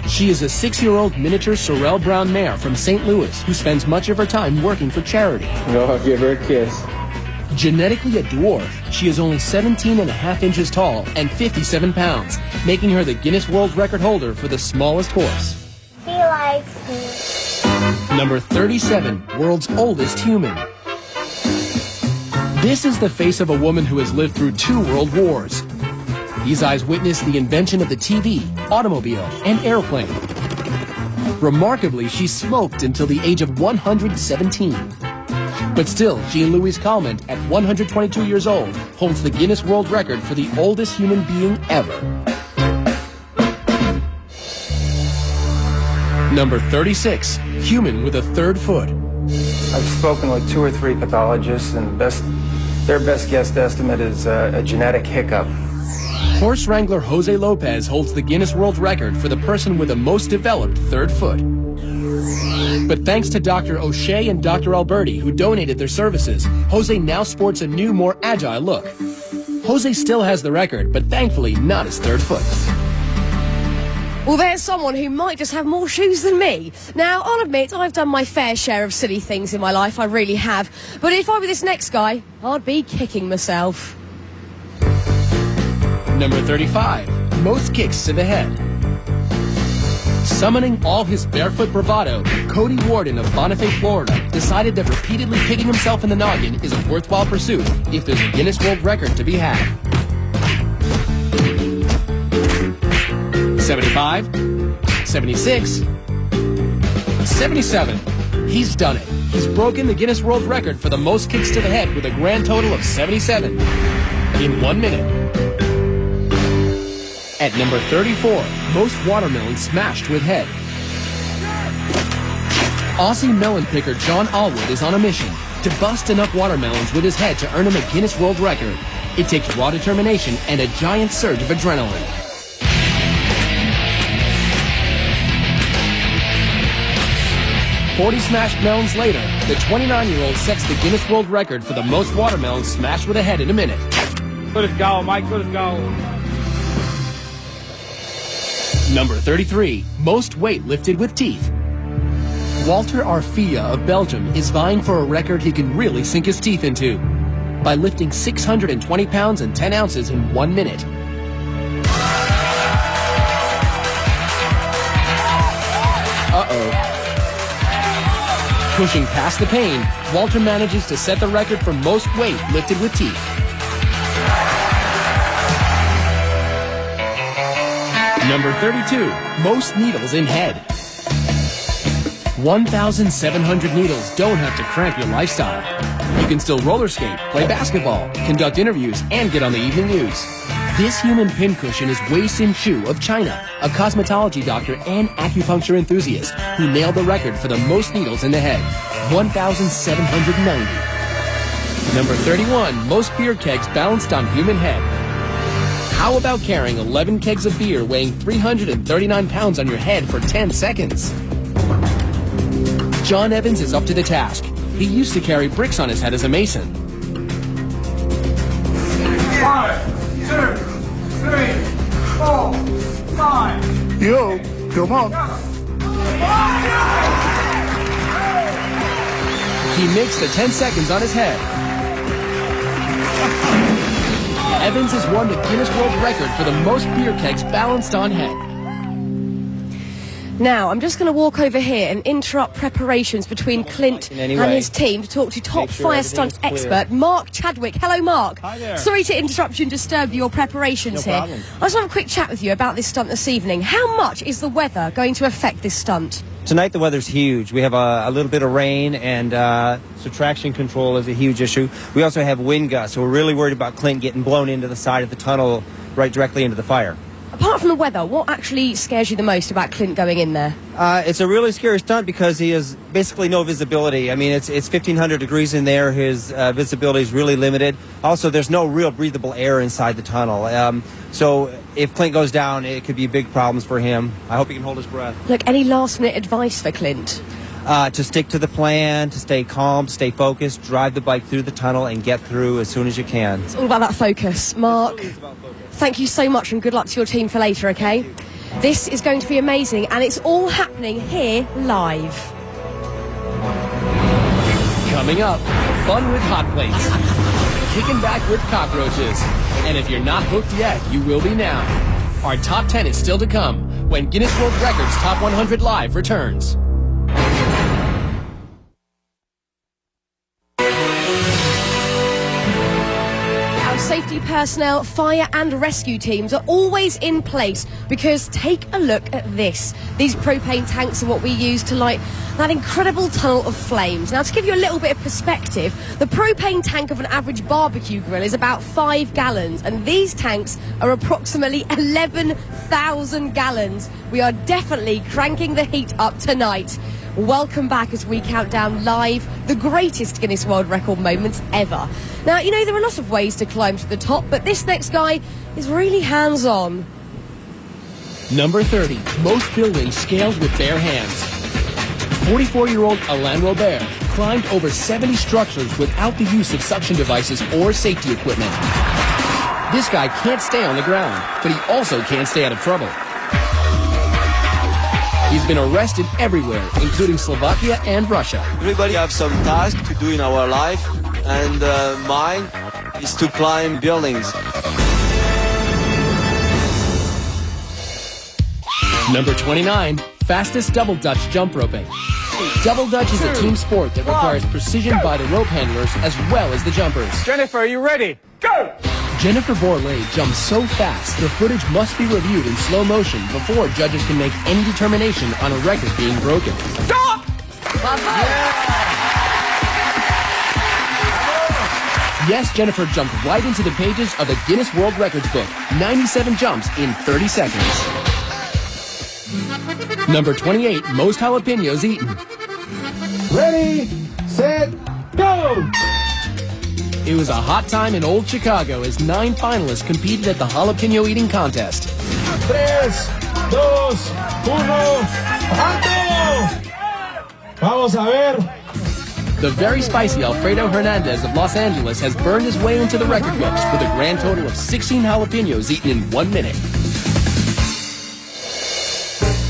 She is a 6-year-old miniature Sorrel Brown mare from St. Louis who spends much of her time working for charity. Go give her a kiss. Genetically a dwarf, she is only 17.5 inches tall and 57 pounds, making her the Guinness World Record holder for the smallest horse. He likes me. Number 37, world's oldest human. This is the face of a woman who has lived through 2 world wars. These eyes witnessed the invention of the TV, automobile, and airplane. Remarkably, she smoked until the age of 117. But still, Jean-Louise Calment, at 122 years old, holds the Guinness World Record for the oldest human being ever. Number 36, human with a 3rd foot. I've spoken with 2 or 3 pathologists, and their best guess estimate is a genetic hiccup. Horse wrangler Jose Lopez holds the Guinness World Record for the person with the most developed 3rd foot. But thanks to Dr. O'Shea and Dr. Alberti, who donated their services, Jose now sports a new, more agile look. Jose still has the record, but thankfully not his 3rd foot. Well, there's someone who might just have more shoes than me. Now, I'll admit, I've done my fair share of silly things in my life, I really have. But if I were this next guy, I'd be kicking myself. Number 35, most kicks to the head. Summoning all his barefoot bravado, Cody Warden of Bonifay, Florida, decided that repeatedly kicking himself in the noggin is a worthwhile pursuit if there's a Guinness World Record to be had. 75, 76, 77. He's done it. He's broken the Guinness World Record for the most kicks to the head with a grand total of 77 in 1 minute. At number 34, most watermelons smashed with head. Aussie melon picker John Allwood is on a mission to bust enough watermelons with his head to earn him a Guinness World Record. It takes raw determination and a giant surge of adrenaline. "40 smashed melons later, the 29-year-old sets the Guinness World Record for the most watermelons smashed with a head in a minute. Good as gold, Mike. Good as gold. Number 33, most weight lifted with teeth. Walter Arfia of Belgium is vying for a record he can really sink his teeth into by lifting 620 pounds and 10 ounces in 1 minute. Pushing past the pain, Walter manages to set the record for most weight lifted with teeth. Number 32, most needles in head. 1,700 needles don't have to cramp your lifestyle. You can still roller skate, play basketball, conduct interviews, and get on the evening news. This human pincushion is Wei Sin Chu of China, a cosmetology doctor and acupuncture enthusiast who nailed the record for the most needles in the head, 1,790. Number 31, most beer kegs balanced on human head. How about carrying 11 kegs of beer weighing 339 pounds on your head for 10 seconds? John Evans is up to the task. He used to carry bricks on his head as a mason. 5, 2, 3, 4, 5. Yo, come on. He makes the 10 seconds on his head. Evans has won the Guinness World Record for the most beer kegs balanced on head. Now, I'm just going to walk over here and interrupt preparations between Clint and his team to talk to top fire stunt expert Mark Chadwick. Hello, Mark. Hi there. Sorry to interrupt you and disturb your preparations here. problem. I just want to have a quick chat with you about this stunt this evening. How much is the weather going to affect this stunt? Tonight the weather's huge. We have a little bit of rain, and so traction control is a huge issue. We also have wind gusts, so we're really worried about Clint getting blown into the side of the tunnel right directly into the fire. Apart from the weather, what actually scares you the most about Clint going in there? It's a really scary stunt because he has basically no visibility. I mean, it's 1,500 degrees in there. His visibility is really limited. Also, there's no real breathable air inside the tunnel. So if Clint goes down, it could be big problems for him. I hope he can hold his breath. Look, any last-minute advice for Clint? To stick to the plan, to stay calm, stay focused, drive the bike through the tunnel, and get through as soon as you can. It's all about that focus. Mark, thank you so much, and good luck to your team for later, okay? This is going to be amazing, and it's all happening here live. Coming up, fun with hot plates, kicking back with cockroaches, and if you're not hooked yet, you will be now. Our top 10 is still to come when Guinness World Records Top 100 Live returns. Safety personnel, fire and rescue teams are always in place because take a look at this. These propane tanks are what we use to light that incredible tunnel of flames. Now, to give you a little bit of perspective, the propane tank of an average barbecue grill is about 5 gallons, and these tanks are approximately 11,000 gallons. We are definitely cranking the heat up tonight. Welcome back as we count down live the greatest Guinness World Record moments ever. Now, you know, there are lots of ways to climb to the top, but this next guy is really hands-on. Number 30, most buildings scaled with bare hands. 44-year-old Alain Robert climbed over 70 structures without the use of suction devices or safety equipment. This guy can't stay on the ground, but he also can't stay out of trouble. He's been arrested everywhere, including Slovakia and Russia. Everybody have some task to do in our life, and mine is to climb buildings. Number 29, Fastest double Dutch jump roping. Double Dutch is a team sport that requires precision by the rope handlers as well as the jumpers. Jennifer, are you ready? Go! Jennifer Borlée jumps so fast, the footage must be reviewed in slow motion before judges can make any determination on a record being broken. Stop! Yes, Jennifer jumped right into the pages of the Guinness World Records book. 97 jumps in 30 seconds. Number 28, most jalapenos eaten. Ready, set, go! It was a hot time in old Chicago as 9 finalists competed at the jalapeno eating contest. 3, 2, 1, ¡alto! Vamos a ver. The very spicy Alfredo Hernandez of Los Angeles has burned his way into the record books with a grand total of 16 jalapenos eaten in 1 minute.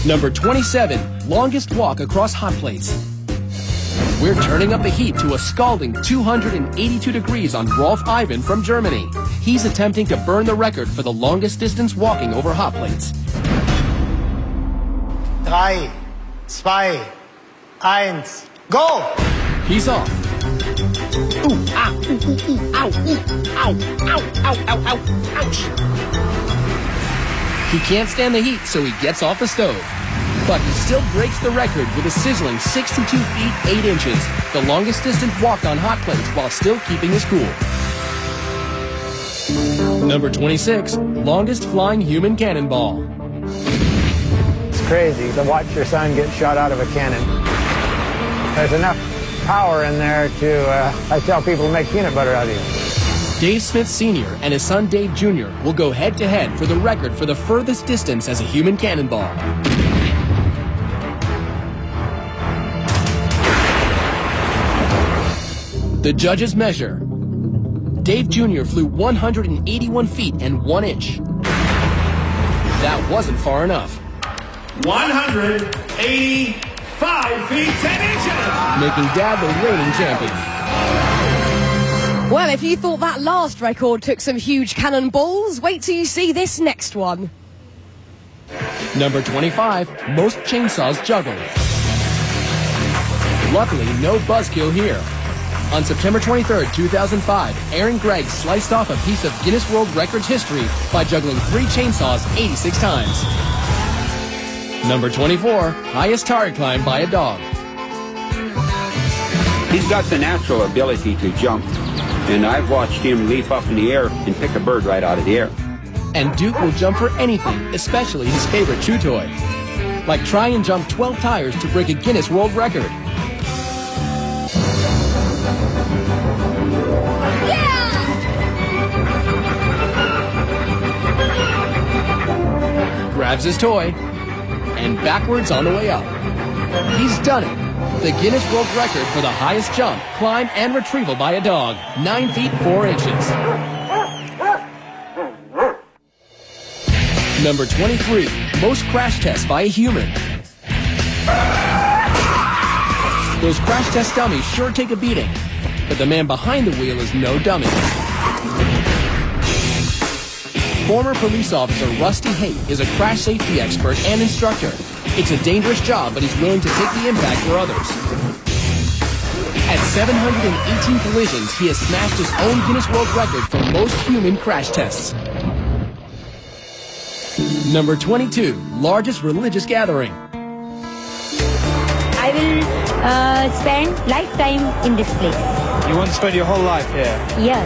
Number 27, longest walk across hot plates. We're turning up the heat to a scalding 282 degrees on Rolf Ivan from Germany. He's attempting to burn the record for the longest distance walking over hot plates. 3, 2, 1, go! He's off. Ooh, ah, ooh, ooh, ooh, ow, ooh, ow, ow, ow, ow, ow, ouch. He can't stand the heat, so he gets off the stove. But he still breaks the record with a sizzling 62 feet 8 inches, the longest distance walked on hot plates while still keeping his cool. Number 26, longest flying human cannonball. It's crazy to watch your son get shot out of a cannon. There's enough power in there to, I tell people, to make peanut butter out of you. Dave Smith Sr. and his son Dave Jr. will go head-to-head for the record for the furthest distance as a human cannonball. The judges measure. Dave Jr. flew 181 feet and 1 inch. That wasn't far enough. 185 feet 10 inches! Making Dad the reigning champion. Well, if you thought that last record took some huge cannonballs, wait till you see this next one. Number 25, most chainsaws juggled. Luckily, no buzzkill here. On September 23, 2005, Aaron Gregg sliced off a piece of Guinness World Records history by juggling 3 chainsaws 86 times. Number 24, highest target climb by a dog. He's got the natural ability to jump, and I've watched him leap up in the air and pick a bird right out of the air. And Duke will jump for anything, especially his favorite chew toy. Like try and jump 12 tires to break a Guinness World Record. Grabs his toy, and backwards on the way up. He's done it. The Guinness World Record for the highest jump, climb, and retrieval by a dog, 9 feet 4 inches. Number 23, most crash tests by a human. Those crash test dummies sure take a beating, but the man behind the wheel is no dummy. Former police officer Rusty Haight is a crash safety expert and instructor. It's a dangerous job, but he's willing to take the impact for others. At 718 collisions, he has smashed his own Guinness World Record for most human crash tests. Number 22, largest religious gathering. I will spend lifetime in this place. You want to spend your whole life here? Yeah.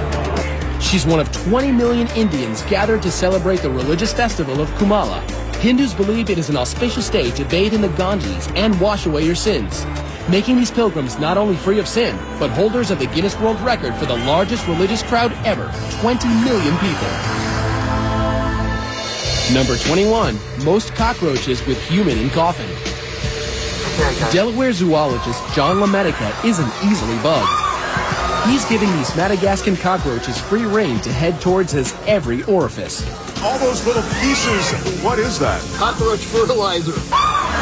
She's one of 20 million Indians gathered to celebrate the religious festival of Kumala. Hindus believe it is an auspicious day to bathe in the Ganges and wash away your sins, making these pilgrims not only free of sin, but holders of the Guinness World Record for the largest religious crowd ever, 20 million people. Number 21, most cockroaches with human in coffin. Delaware zoologist John LaMedica isn't easily bugged. He's giving these Madagascan cockroaches free rein to head towards his every orifice. All those little pieces, what is that? Cockroach fertilizer.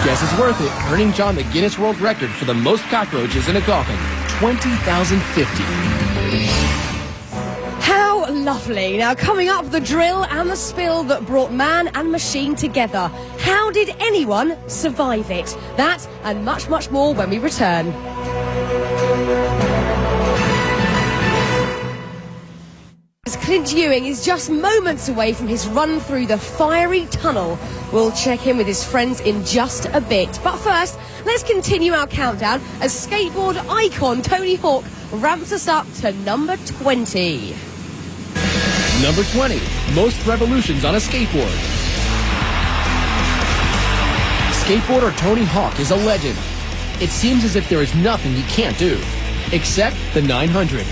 Guess it's worth it, earning John the Guinness World Record for the most cockroaches in a coffin, 20,050. How How lovely. Now, coming up, the drill and the spill that brought man and machine together. How did anyone survive it? That and much, much more when we return. Clint Ewing is just moments away from his run through the fiery tunnel. We'll check in with his friends in just a bit. But first, let's continue our countdown as skateboard icon Tony Hawk ramps us up to number 20. Number 20, most revolutions on a skateboard. Skateboarder Tony Hawk is a legend. It seems as if there is nothing he can't do, except the 900.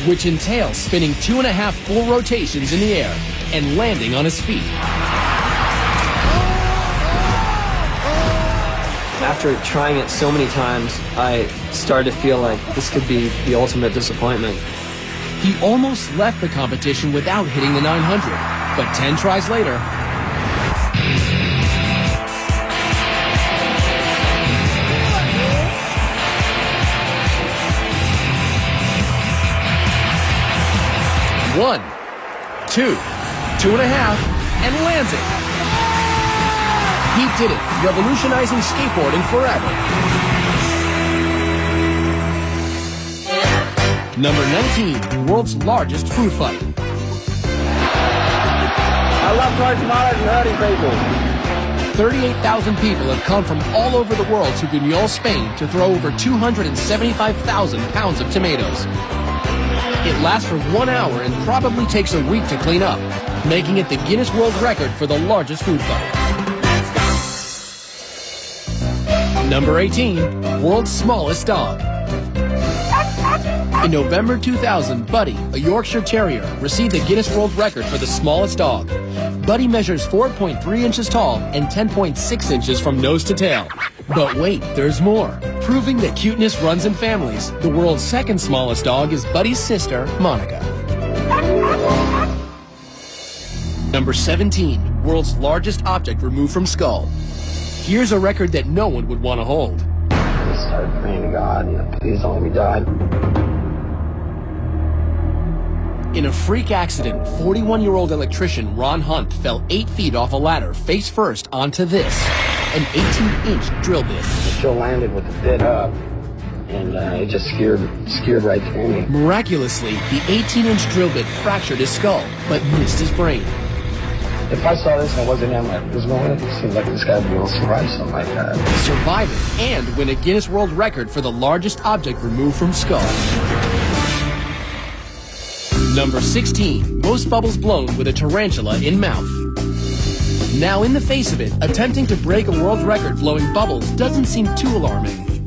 Which entails spinning 2.5 full rotations in the air and landing on his feet. After trying it so many times, I started to feel like this could be the ultimate disappointment. He almost left the competition without hitting the 900, but 10 tries later, one, two, 2.5, and lands it. He did it, revolutionizing skateboarding forever. Number 19, world's largest food fight. I love going tomatoes and hurting people. 38,000 people have come from all over the world to Guinness, Spain to throw over 275,000 pounds of tomatoes. It lasts for 1 hour and probably takes a week to clean up, making it the Guinness World Record for the largest food fight. Number 18, world's smallest dog. In November 2000, Buddy, a Yorkshire Terrier, received the Guinness World Record for the smallest dog. Buddy measures 4.3 inches tall and 10.6 inches from nose to tail. But wait, there's more. Proving that cuteness runs in families, the world's second smallest dog is Buddy's sister, Monica. Number 17, world's largest object removed from skull. Here's a record that no one would want to hold. I started praying to God, please don't let me die. In a freak accident, 41-year-old electrician Ron Hunt fell 8 feet off a ladder face first onto this, an 18-inch drill bit. It still landed with the bit up, and it just scared right through me. Miraculously, the 18-inch drill bit fractured his skull, but missed his brain. If I saw this and I wasn't in, there's no way it seemed like this guy would be able to survive something like that. Survive it and win a Guinness World Record for the largest object removed from skull. Number 16, most bubbles blown with a tarantula in mouth. Now, in the face of it, attempting to break a world record blowing bubbles doesn't seem too alarming.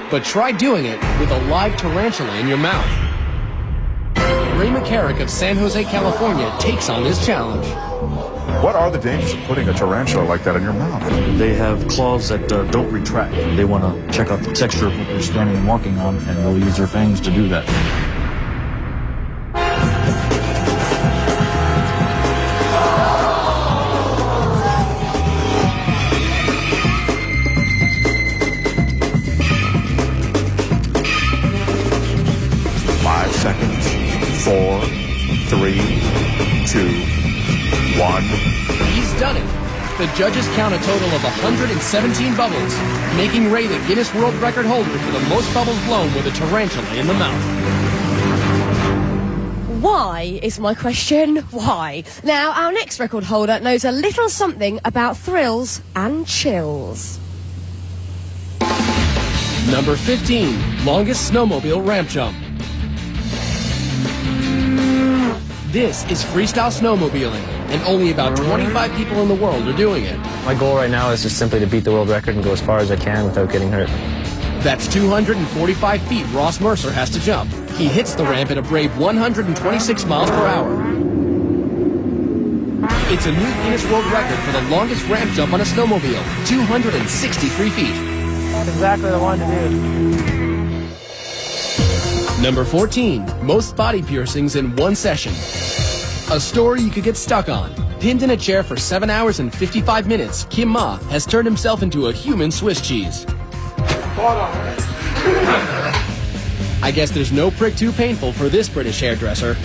But try doing it with a live tarantula in your mouth. Ray McCarrick of San Jose, California takes on this challenge. What are the dangers of putting a tarantula like that in your mouth? They have claws that don't retract. They want to check out the texture of what they're standing and walking on, and they'll use their fangs to do that. 5 seconds. 4, 3, 2, 1. He's done it. The judges count a total of 117 bubbles, making Ray the Guinness World Record holder for the most bubbles blown with a tarantula in the mouth. Why is my question? Why? Now, our next record holder knows a little something about thrills and chills. Number 15, longest snowmobile ramp jump. This is freestyle snowmobiling, and only about 25 people in the world are doing it. My goal right now is just simply to beat the world record and go as far as I can without getting hurt. That's 245 feet Ross Mercer has to jump. He hits the ramp at a brave 126 miles per hour. It's a new Guinness World Record for the longest ramp jump on a snowmobile, 263 feet. That's exactly what I wanted to do. Number 14, most body piercings in one session. A story you could get stuck on. Pinned in a chair for 7 hours and 55 minutes, Kim Ma has turned himself into a human Swiss cheese. I guess there's no prick too painful for this British hairdresser.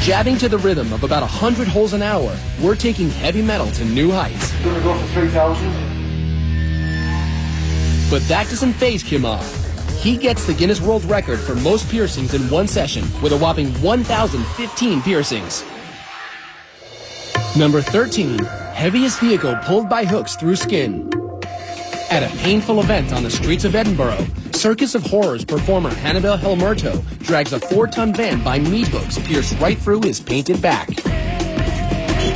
Jabbing to the rhythm of about 100 holes an hour, we're taking heavy metal to new heights. Gonna go for 3,000. But that doesn't faze Kim off. He gets the Guinness World Record for most piercings in one session with a whopping 1,015 piercings. Number 13, heaviest vehicle pulled by hooks through skin. At a painful event on the streets of Edinburgh, Circus of Horrors performer Hannibal Helmerto drags a 4-ton van by meat hooks pierced right through his painted back.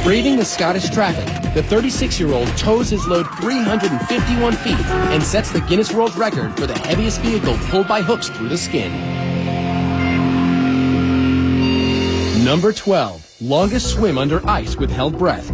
Braving the Scottish traffic, the 36-year-old tows his load 351 feet and sets the Guinness World Record for the heaviest vehicle pulled by hooks through the skin. Number 12, longest swim under ice with held breath.